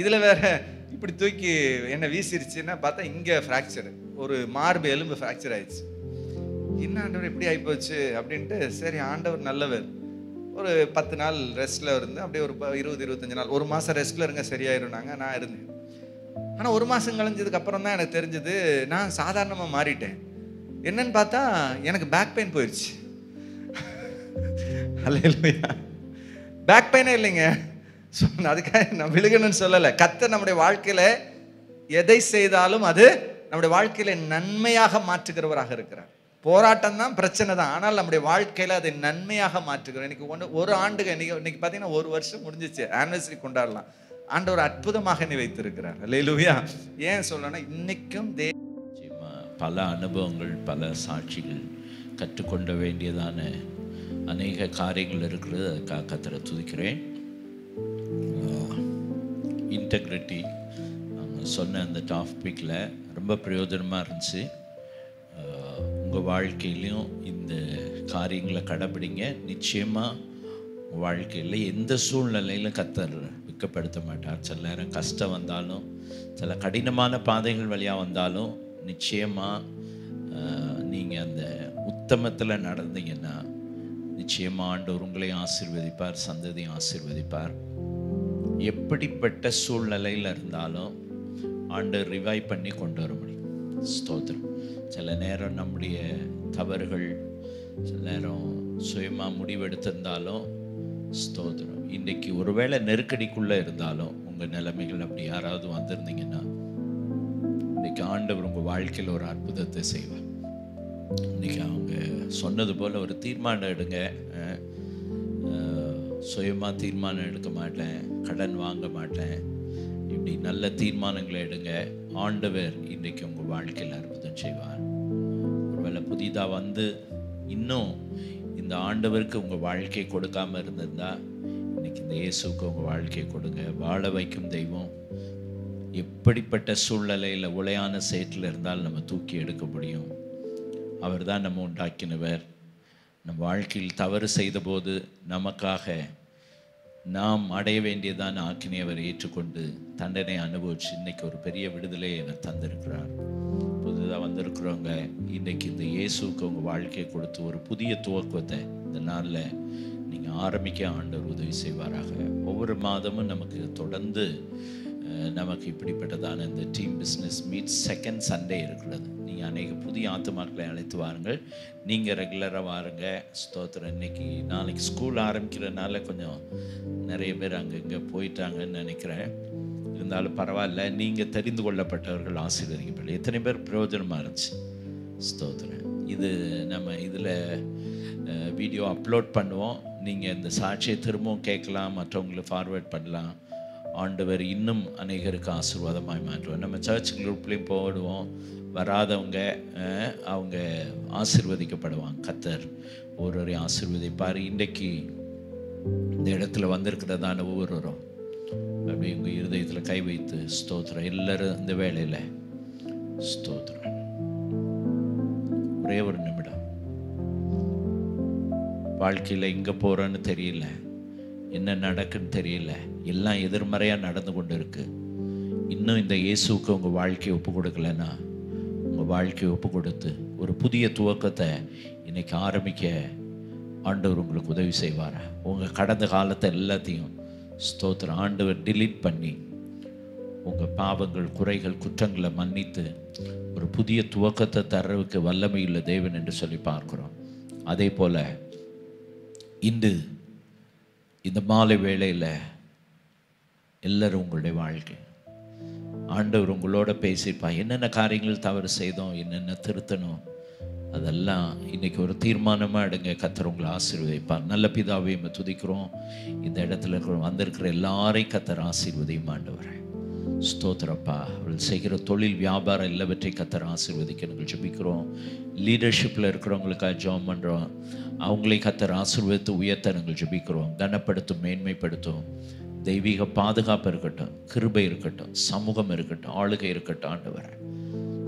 இதில் வேற இப்படி தூக்கி என்ன வீசிருச்சுன்னா பார்த்தா இங்கே ஃப்ராக்சரு, ஒரு மார்பு எலும்பு ஃப்ராக்சர் ஆயிடுச்சு. என்ன ஆண்டவர் இப்படி ஆகிப்போச்சு அப்படின்ட்டு, சரி ஆண்டவர் நல்லவர், ஒரு 10 நாள் ரெஸ்ட்டில் இருந்து அப்படியே ஒரு 20-25 நாள், ஒரு மாதம் ரெஸ்ட்டில் இருங்க சரியாயிருந்தாங்க. நான் இருந்தேன். ஆனால் ஒரு மாதம் கழிஞ்சதுக்கு அப்புறம் தான் எனக்கு தெரிஞ்சது நான் சாதாரணமாக மாறிட்டேன். என்னன்னு பார்த்தா எனக்கு பேக் பெயின் போயிடுச்சு. அல்லேலூயா. பேக் பெயினே இல்லைங்க. அதுக்காக நான் விழுகணும்னு சொல்லலை. கர்த்தர் நம்முடைய வாழ்க்கையில எதை செய்தாலும் அது நம்முடைய வாழ்க்கையில நன்மையாக மாற்றுகிறவராக இருக்கிறார். போராட்டம் தான், பிரச்சனை தான், ஆனால் நம்முடைய வாழ்க்கையில அதை நன்மையாக மாற்றுகிறோம். இன்னைக்கு ஒரு ஆண்டுக்கு இன்னைக்கு பார்த்தீங்கன்னா 1 வருஷம் முடிஞ்சிச்சு, ஆனிவர்சரி கொண்டாடலாம். ஆண்டவர் அற்புதமாக என்னை வைத்திருக்கிறார். அல்லேலூயா. ஏன் சொல்லணும்னா இன்னைக்கும் பல அனுபவங்கள், பல சாட்சிகள், கற்றுக்கொண்ட வேண்டியதான அநேக காரியங்கள் இருக்கிறது. அதுக்காக கர்த்தரை துதிக்கிறேன். இன்டெகிரிட்டி சொன்ன அந்த டாபிக்கில் ரொம்ப பிரயோஜனமாக இருந்துச்சு. உங்கள் வாழ்க்கையிலையும் இந்த காரியங்களை கடைப்பிடிங்க. நிச்சயமாக உங்கள் வாழ்க்கையில் எந்த சூழ்நிலையிலும் கர்த்தர் வெட்கப்படுத்த மாட்டார். சில நேரம் கஷ்டம் வந்தாலும், சில கடினமான பாதைகள் வழியாக வந்தாலும், நிச்சயமாக நீங்கள் அந்த உத்தமத்தில் நடந்தீங்கன்னா நிச்சயமாக ஆண்டவர் உங்களையும் ஆசீர்வதிப்பார், சந்ததியும் ஆசீர்வதிப்பார். எப்படிப்பட்ட சூழ்நிலையில் இருந்தாலும் ஆண்டவர் ரிவைவ் பண்ணி கொண்டு வர முடியும். ஸ்தோத்திரம். சில நேரம் நம்முடைய தவறுகள், சில நேரம் சுயமாக முடிவெடுத்திருந்தாலும் ஸ்தோத்திரம். இன்றைக்கி ஒருவேளை நெருக்கடிக்குள்ளே இருந்தாலும், உங்கள் நிலைமைகள் அப்படி யாராவது வந்திருந்தீங்கன்னா, இன்றைக்கி ஆண்டவர் உங்கள் வாழ்க்கையில் ஒரு அற்புதத்தை செய்வார். இன்றைக்கி அவங்க சொன்னது போல் ஒரு தீர்மானம் எடுங்க. சுயமாக தீர்மானம் எடுக்க மாட்டேன், கடன் வாங்க மாட்டேன், இப்படி நல்ல தீர்மானங்களை எடுங்க. ஆண்டவர் இன்றைக்கு உங்கள் வாழ்க்கையில் அற்புதம் செய்வார். ஒருவேளை புதிதாக வந்து இன்னும் இந்த ஆண்டவருக்கு உங்கள் வாழ்க்கையை கொடுக்காமல் இருந்திருந்தா, இன்னைக்கு இந்த இயேசுக்கு உங்கள் வாழ்க்கையை கொடுங்க. வாழ வைக்கும் தெய்வம் எப்படிப்பட்ட சூழ்நிலையில் உளையான சேற்றில் இருந்தாலும் நம்ம தூக்கி எடுக்க முடியும். அவர் தான் நம்ம உண்டாக்கினவர். நம் வாழ்க்கையில் தவறு செய்தபோது நமக்காக நாம் அடைய வேண்டியதான ஆக்கினை அவர் ஏற்றுக்கொண்டு தண்டனை அனுபவிச்சு இன்றைக்கி ஒரு பெரிய விடுதலையை அவர் தந்திருக்கிறார். புதுதாக வந்திருக்கிறவங்க இன்றைக்கி இந்த இயேசுக்கு உங்கள் வாழ்க்கையை கொடுத்து ஒரு புதிய துவக்கத்தை இந்த நாளில் நீங்கள் ஆரம்பிக்க ஆண்டவர் உதவி செய்வாராக. ஒவ்வொரு மாதமும் நமக்கு தொடர்ந்து நமக்கு இப்படிப்பட்டதான இந்த team business meet second Sunday இருக்கிறது. நீங்கள் அநேக புதிய ஆத்துமாக்களை அழைத்து வாருங்கள். நீங்கள் ரெகுலராக வாருங்க. ஸ்தோத்திரம். இன்னைக்கு நாளைக்கு ஸ்கூல் ஆரம்பிக்கிறதுனால கொஞ்சம் நிறைய பேர் அங்கே போயிட்டாங்கன்னு நினைக்கிறேன். இருந்தாலும் பரவாயில்ல, நீங்கள் தெரிந்து கொள்ளப்பட்டவர்கள் ஆசீர்வதிக்கப்படல. எத்தனை பேர் பிரயோஜனமாக இருந்துச்சு. ஸ்தோத்திரம். இது நம்ம இதில் வீடியோ அப்லோட் பண்ணுவோம். நீங்கள் இந்த சாட்சியை திரும்பவும் கேட்கலாம், மற்றவங்களுக்கு ஃபார்வேர்ட் பண்ணலாம். ஆண்டவர் இன்னும் அநேகருக்கு ஆசீர்வாதமாய் மாற்றுவோம். நம்ம சர்ச் குரூப்லேயும் போடுவோம். வராதவங்க அவங்க ஆசீர்வதிக்கப்படுவாங்க. கர்த்தர் ஒவ்வொரு ஆசீர்வதிப்பார். இன்றைக்கு இந்த இடத்துல வந்திருக்கிறதான ஒவ்வொருவரும் அப்படி உங்கள் இருதயத்தில் கை வைத்து ஸ்தோத்திரம். எல்லாரும் இந்த வேலையில் ஸ்தோத்திரம். ஒரே ஒரு நிமிடம். வாழ்க்கையில் எங்கே போகிறோன்னு தெரியல, என்ன நடக்குன்னு தெரியல, எல்லாம் எதிர்மறையாக நடந்து கொண்டு இருக்கு. இன்னும் இந்த இயேசுவுக்கு உங்கள் வாழ்க்கையை ஒப்பு கொடுக்கலன்னா, உங்கள் வாழ்க்கையை ஒப்பு கொடுத்து ஒரு புதிய துவக்கத்தை இன்னைக்கு ஆரம்பிக்க ஆண்டவர் உங்களுக்கு உதவி செய்வார். உங்கள் கடந்த காலத்தை எல்லாத்தையும் ஸ்தோத்திரம் ஆண்டவர் டிலீட் பண்ணி உங்கள் பாவங்கள், குறைகள், குற்றங்களை மன்னித்து ஒரு புதிய துவக்கத்தை தர்றதுக்கு வல்லமையுள்ள தேவன் என்று சொல்லி பார்க்குறோம். அதே போல் இன்று இந்த மாலை வேளையில் எல்லாரும் உங்களுடைய வாழ்க்கை ஆண்டவர் உங்களோட பேசியிருப்பா. என்னென்ன காரியங்கள் தவறு செய்தோம், என்னென்ன திருத்தணும், அதெல்லாம் இன்னைக்கு ஒரு தீர்மானமாக எடுங்க. கர்த்தர் உங்களை ஆசீர்வதிப்பார். நல்ல பிதாவை துதிக்கிறோம். இந்த இடத்துல வந்திருக்கிற எல்லாரையும் கர்த்தர் ஆசீர்வதியும் ஆண்டவரே. ஸ்தோத்திரப்பா. அவர்கள் செய்கிற தொழில், வியாபாரம் எல்லாவற்றையும் கர்த்தர் ஆசீர்வதிக்க நாங்கள் ஜெபிக்கிறோம். லீடர்ஷிப்பில் இருக்கிறவங்களுக்காக ஜெபம் பண்ணுறோம். அவங்களையும் கர்த்தர் ஆசீர்வதித்து உயர்த்த நாங்கள் ஜெபிக்கிறோம். கனப்படுத்தும், மேன்மைப்படுத்தும். தெய்வீக பாதுகாப்பு இருக்கட்டும், கிருபை இருக்கட்டும், சமூகம் இருக்கட்டும், ஆளுகை இருக்கட்டும் ஆண்டவரே.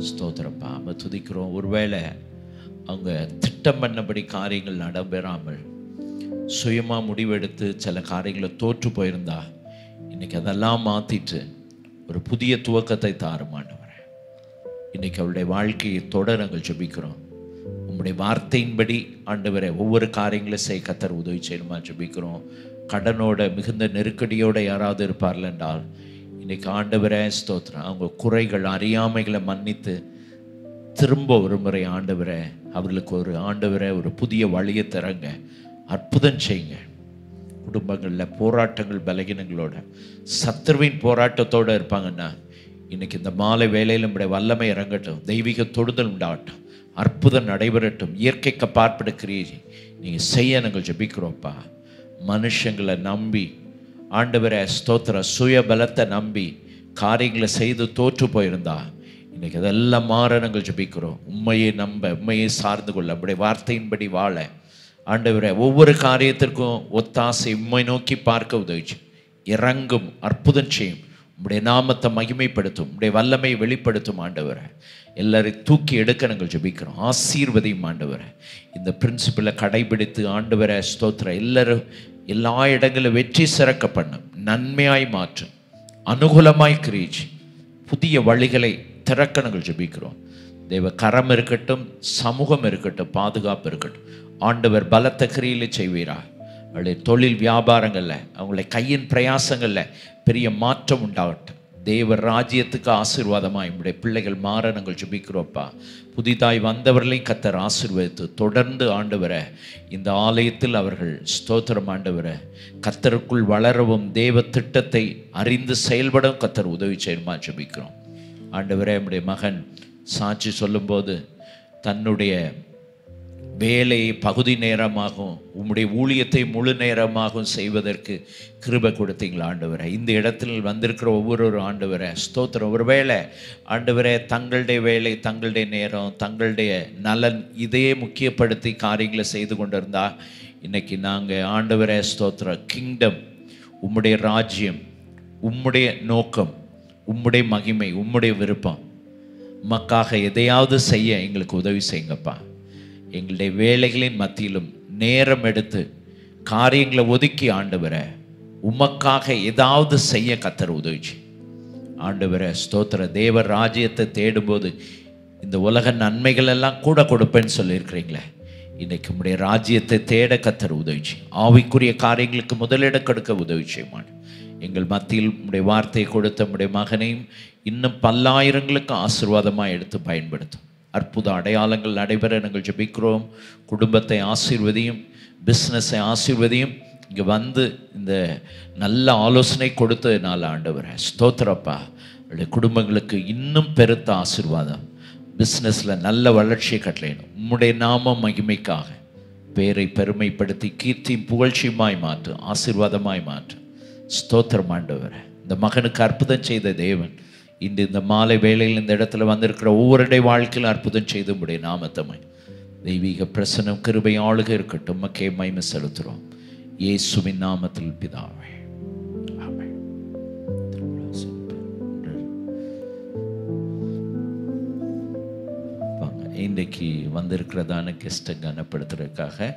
ஸ்தோத்திரப்பா. நம்ம துதிக்கிறோம். ஒருவேளை அவங்க திட்டம் பண்ணபடி காரியங்கள் நடைபெறாமல் சுயமாக முடிவெடுத்து சில காரியங்களை தோற்று போயிருந்தா, இன்னைக்கு அதெல்லாம் மாற்றிட்டு ஒரு புதிய துவக்கத்தை தாரும் ஆண்டவரே. இன்னைக்கு அவருடைய வாழ்க்கையை தொடர நாங்கள் ஜெபிக்கிறோம். உங்களுடைய வார்த்தையின்படி ஆண்டவரே ஒவ்வொரு காரியங்களை செய்ய கர்த்தர் உதவி செய்யணுமா ஜெபிக்கிறோம். கடனோட மிகுந்த நெருக்கடியோட யாராவது இருப்பார்கள் என்றால் இன்னைக்கு ஆண்டவரே ஸ்தோத்திரம், அவங்க குறைகள், அறியாமைகளை மன்னித்து திரும்ப ஒரு முறை ஆண்டவரே அவர்களுக்கு ஒரு ஆண்டவரே ஒரு புதிய வழியை தரங்க, அற்புதம் செய்யுங்க. குடும்பங்களில் போராட்டங்கள், பலகீனங்களோட சத்துருவின் போராட்டத்தோடு இருப்பாங்கன்னா இன்னைக்கு இந்த மாலை வேளையில் நம்முடைய வல்லமை இறங்கட்டும், தெய்வீக தொடுதல் உண்டாகட்டும், அற்புதம் நடைபெறட்டும். இயற்கைக்கு அப்பாற்பட்ட கிரியை நீங்கள் செய்ய நாங்கள் ஜெபிக்கிறோம்ப்பா. மனுஷங்களை நம்பி ஆண்டவரே ஸ்தோத்திர சுய பலத்தை நம்பி காரியங்களை செய்து தோற்று போயிருந்தா இன்னைக்கு அதெல்லாம் மாற நாங்கள் ஜெபிக்கிறோம். உண்மையை நம்ப, உண்மையை சார்ந்து கொள்ள, நம்முடைய வார்த்தையின்படி வாழ ஆண்டவரே ஒவ்வொரு காரியத்திற்கும் ஒத்தாசை உம்மை நோக்கி பார்க்க உதவிச்சு இறங்கும், அற்புதம் செய்யும், உம்முடைய நாமத்தை மகிமைப்படுத்தும், உம்முடைய வல்லமை வெளிப்படுத்தும் ஆண்டவரே. எல்லாரையும் தூக்கி எடுக்க நாங்கள் ஜெபிக்கிறோம். ஆசீர்வதியும் ஆண்டவரே. இந்த பிரின்சிபலை கடைபிடித்து ஆண்டவரே ஸ்தோத்திர எல்லாரும் எல்லா இடங்களிலும் வெற்றி சிறக்க பண்ணும், நன்மையாய் மாற்றும், அனுகூலமாய் கிரீச்சு புதிய வழிகளை திறக்க நாங்கள் ஜெபிக்கிறோம். தேவ கரம் இருக்கட்டும், சமூகம் இருக்கட்டும், பாதுகாப்பு இருக்கட்டும். ஆண்டவர் பலத்த கிரியில செய்வீரா. அவளுடைய தொழில் வியாபாரங்களில், அவங்களுடைய கையின் பிரயாசங்களில் பெரிய மாற்றம் உண்டாகட்டும். தேவ ராஜ்யத்துக்கு ஆசீர்வாதமாக நம்முடைய பிள்ளைகள் மாற நாங்கள் ஜெபிக்கிறோப்பா. புதிதாய் வந்தவர்களையும் கர்த்தர் ஆசீர்வதித்து தொடர்ந்து ஆண்டவரை இந்த ஆலயத்தில் அவர்கள் ஸ்தோத்திரம் ஆண்டவரை கர்த்தருக்குள் வளரவும் தேவ திட்டத்தை அறிந்து செயல்படவும் கர்த்தர் உதவி செய்யுமா ஜெபிக்கிறோம். ஆண்டவரே நம்முடைய மகன் சாட்சி சொல்லும்போது தன்னுடைய வேலையை பகுதி நேரமாகவும் உம்முடைய ஊழியத்தை முழு நேரமாகவும் செய்வதற்கு கிருபை கொடுத்தீங்களா ஆண்டவரே. இந்த இடத்தில் வந்திருக்கிற ஒவ்வொரு ஆண்டவரே ஸ்தோத்திரம். ஒரு வேளை ஆண்டவரே தங்களுடைய வேலை, தங்களுடைய நேரம், தங்களுடைய நலன் இதையே முக்கியப்படுத்தி காரியங்களை செய்து கொண்டிருந்தா இன்னைக்கு நாங்கள் ஆண்டவரே ஸ்தோத்திரம் கிங்டம், உம்முடைய ராஜ்யம், உம்முடைய நோக்கம், உம்முடைய மகிமை, உம்முடைய விருப்பம் மக்காக எதையாவது செய்ய எங்களுக்கு உதவி செய்யுங்கப்பா. எங்களுடைய வேலைகளின் மத்தியிலும் நேரம் எடுத்து காரியங்களை ஒதுக்கி ஆண்டவரை உமக்காக ஏதாவது செய்ய கர்த்தர் உதவிச்சு ஆண்டவரை ஸ்தோத்திர. தேவ ராஜ்யத்தை தேடும்போது இந்த உலக நன்மைகள் எல்லாம் கூட கொடுப்பேன்னு சொல்லியிருக்கிறீங்களே, இன்னைக்கு உம்முடைய ராஜ்யத்தை தேட கர்த்தர் உதவிச்சு ஆவிக்குரிய காரியங்களுக்கு முதலிடம் கொடுக்க உதவி செய்யுமான். எங்கள் மத்தியில் உம்முடைய வார்த்தை கொடுத்த உம்முடைய மகனையும் இன்னும் பல்லாயிரங்களுக்கு ஆசீர்வாதமாக எடுத்து பயன்படுத்தும். அற்புத அடையாளங்கள் நடைபெற நாங்கள் ஜெபிக்கிறோம். குடும்பத்தை ஆசீர்வதியும், பிஸ்னஸை ஆசீர்வதியும். இங்கே வந்து இந்த நல்ல ஆலோசனை கொடுத்ததுனால ஆண்டவரே ஸ்தோத்திரப்பா. அவருடைய குடும்பங்களுக்கு இன்னும் பெருத்த ஆசீர்வாதம், பிஸ்னஸில் நல்ல வளர்ச்சியை கட்டளையிடும். உம்முடைய நாம மகிமைக்காக பேரை பெருமைப்படுத்தி கீர்த்தியும் புகழ்ச்சியுமாய் மாற்று, ஆசீர்வாதமாய் மாற்று. ஸ்தோத்திரம் ஆண்டவரே. இந்த மகனுக்கு அற்புதம் செய்த தேவன் இன்று இந்த மாலை வேளையில் இந்த இடத்துல வந்திருக்கிற ஒவ்வொருடைய வாழ்க்கையில் அற்புதம் செய்து உம்முடைய நாமத்தமாய் தெய்வீக பிரசன்னம் கிருபை ஆளுக இருக்கட்டும். உமக்கே மகிமை செலுத்துகிறோம் இயேசுவின் நாமத்தில் பிதாவே, ஆமென். இன்றைக்கு வந்திருக்கிறதான கெஸ்ட்டை கனப்படுத்துறதுக்காக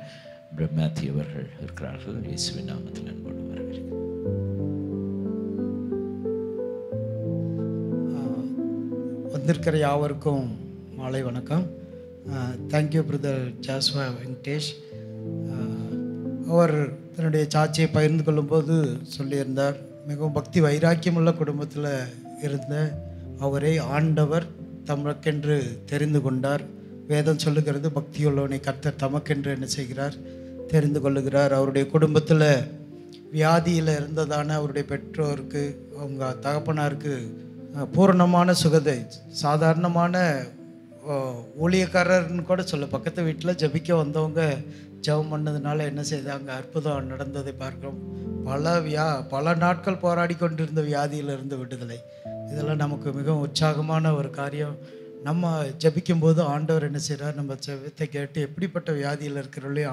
பிரம்மாத்தி அவர்கள் இருக்கிறார்கள். இயேசுவின் நாமத்தில் அன்போடு வரவேற்கிறேன். வந்திருக்கிற யாவருக்கும் மாலை வணக்கம். Thank you brother Joshua Venkatesh. அவர் தன்னுடைய சாட்சியை பகிர்ந்து கொள்ளும்போது சொல்லியிருந்தார், மிகவும் பக்தி வைராக்கியமுள்ள குடும்பத்தில் இருந்த அவரை ஆண்டவர் தமக்கென்று தெரிந்து கொண்டார். வேதம் சொல்லுகிறது, பக்தியுள்ளவனை கர்த்தர் தமக்கென்று என்ன செய்கிறார், தெரிந்து கொள்ளுகிறார். அவருடைய குடும்பத்தில் வியாதியில் இருந்ததான அவருடைய பெற்றோருக்கு, அவங்க தகப்பனாருக்கு பூரணமான சுகத்தை, சாதாரணமான ஊழியக்காரர்னு கூட சொல்ல, பக்கத்து வீட்டில் ஜபிக்க வந்தவங்க ஜெபம் பண்ணதுனால என்ன செய்தாங்க, அற்புதம் நடந்ததை பார்க்கிறோம். பல நாட்கள் போராடி கொண்டிருந்த வியாதியிலிருந்து விடுதலை. இதெல்லாம் நமக்கு மிகவும் உற்சாகமான ஒரு காரியம். நம்ம ஜபிக்கும்போது ஆண்டவர் என்ன செய்கிறார், நம்ம ஜெபத்தை கேட்டு எப்படிப்பட்ட வியாதியில் இருக்கிறவர்களே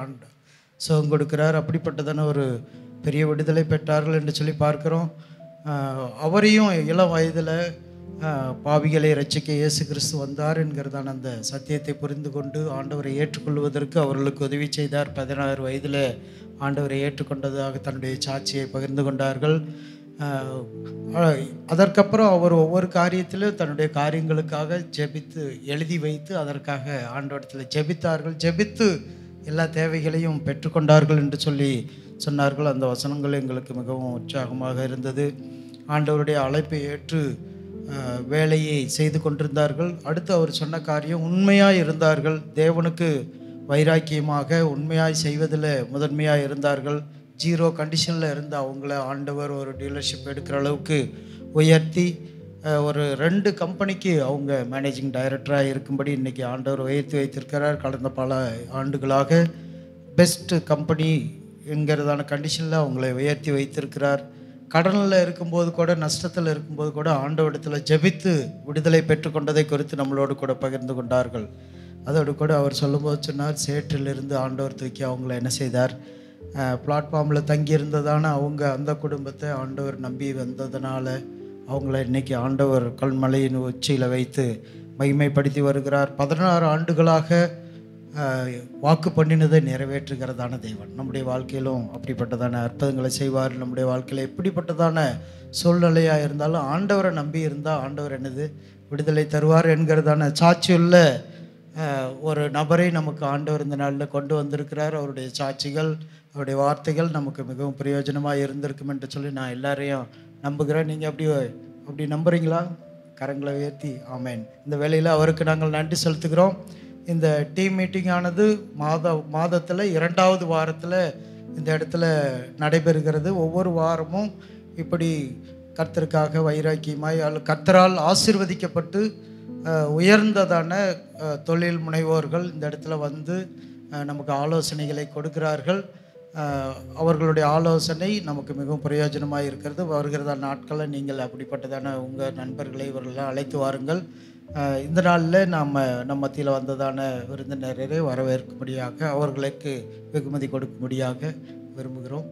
சுகம் கொடுக்கிறார். அப்படிப்பட்டதான ஒரு பெரிய விடுதலை பெற்றார்கள் என்று சொல்லி பார்க்கிறோம். அவரையும் இளம் வயதில் பாவிகளை ரட்சிக்க இயேசு கிறிஸ்து வந்தார் என்கிறதான அந்த சத்தியத்தை புரிந்து கொண்டு ஆண்டவரை ஏற்றுக்கொள்வதற்கு அவர்களுக்கு உதவி செய்தார். 16 வயதில் ஆண்டவரை ஏற்றுக்கொண்டதாக தன்னுடைய சாட்சியை பகிர்ந்து கொண்டார்கள். அதற்கப்புறம் அவர் ஒவ்வொரு காரியத்திலும் தன்னுடைய காரியங்களுக்காக ஜெபித்து எழுதி வைத்து அதற்காக ஆண்டவரிடத்தில் ஜெபித்தார்கள். ஜெபித்து எல்லா தேவைகளையும் பெற்றுக்கொண்டார்கள் என்று சொல்லி சொன்னார்கள். அந்த வசனங்கள் எங்களுக்கு மிகவும் உற்சாகமாக இருந்தது. ஆண்டவருடைய அழைப்பை ஏற்று வேலையை செய்து கொண்டிருந்தார்கள். அடுத்து அவர் சொன்ன காரியம், உண்மையாக இருந்தார்கள். தேவனுக்கு வைராக்கியமாக உண்மையாய் செய்வதில் முதன்மையாக இருந்தார்கள். 0 கண்டிஷனில் இருந்து அவங்கள ஆண்டவர் ஒரு டீலர்ஷிப் எடுக்கிற அளவுக்கு உயர்த்தி ஒரு 2 கம்பெனிக்கு அவங்க மேனேஜிங் டைரக்டராக இருக்கும்படி இன்றைக்கி ஆண்டவர் உயர்த்தி வைத்திருக்கிறார். கடந்த பல ஆண்டுகளாக பெஸ்ட் கம்பெனி என்கிறதான கண்டிஷனில் அவங்களை உயர்த்தி வைத்திருக்கிறார். கடனில் இருக்கும்போது கூட, நஷ்டத்தில் இருக்கும்போது கூட ஆண்டவரிடத்தில் ஜெபித்து விடுதலை பெற்றுக்கொண்டதை குறித்து நம்மளோடு கூட பகிர்ந்து கொண்டார்கள். அதோடு கூட அவர் சொல்லும்போது சொன்னார், சேற்றிலிருந்து ஆண்டவர் தூக்கி அவங்கள என்ன செய்தார், பிளாட்ஃபார்மில் தங்கியிருந்ததான அவங்க அந்த குடும்பத்தை ஆண்டவர் நம்பி வந்ததுனால அவங்கள இன்றைக்கி ஆண்டவர் கல்மலையின் உச்சியில் வைத்து மகிமைப்படுத்தி வருகிறார். 16 ஆண்டுகளாக வாக்கு பண்ணினதை நிறைவேற்றுகிறதான தேவன் நம்முடைய வாழ்க்கையிலும் அப்படிப்பட்டதான அற்புதங்களை செய்வார். நம்முடைய வாழ்க்கையில் எப்படிப்பட்டதான சூழ்நிலையாக இருந்தாலும் ஆண்டவரை நம்பி இருந்தால் ஆண்டவர் என்னது விடுதலை தருவார் என்கிறதான சாட்சியுள்ள ஒரு நபரை நமக்கு ஆண்டவர் இந்த நாளில் கொண்டு வந்திருக்கிறார். அவருடைய சாட்சிகள், அவருடைய வார்த்தைகள் நமக்கு மிகவும் பிரயோஜனமாக இருந்திருக்கும் என்று சொல்லி நான் எல்லாரையும் நம்புகிறேன். நீங்கள் அப்படி நம்புகிறீங்களா? கரங்களை உயர்த்தி ஆமேன். இந்த வேளையில் அவருக்கு நாங்கள் நன்றி செலுத்துகிறோம். இந்த டீம் மீட்டிங் ஆனது மாதத்தில் 2வது வாரத்தில் இந்த இடத்துல நடைபெறுகிறது. ஒவ்வொரு வாரமும் இப்படி கர்த்தருக்காக வைராக்கியமாய் கர்த்தரால் ஆசீர்வதிக்கப்பட்டு உயர்ந்ததான தொழில் முனைவோர்கள் இந்த இடத்துல வந்து நமக்கு ஆலோசனைகளை கொடுக்கிறார்கள். அவர்களுடைய ஆலோசனை நமக்கு மிகவும் பிரயோஜனமாக இருக்கிறது. வருகிறதான நாட்களில் நீங்கள் அப்படிப்பட்டதான உங்கள் நண்பர்களை இவர்களெல்லாம் அழைத்து வாருங்கள். இந்த நாளில் நம்ம மத்தியில் வந்ததான விருந்தினரை வரவேற்கும்படியாக அவர்களுக்கு வெகுமதி கொடுக்கும்படியாக விரும்புகிறோம்.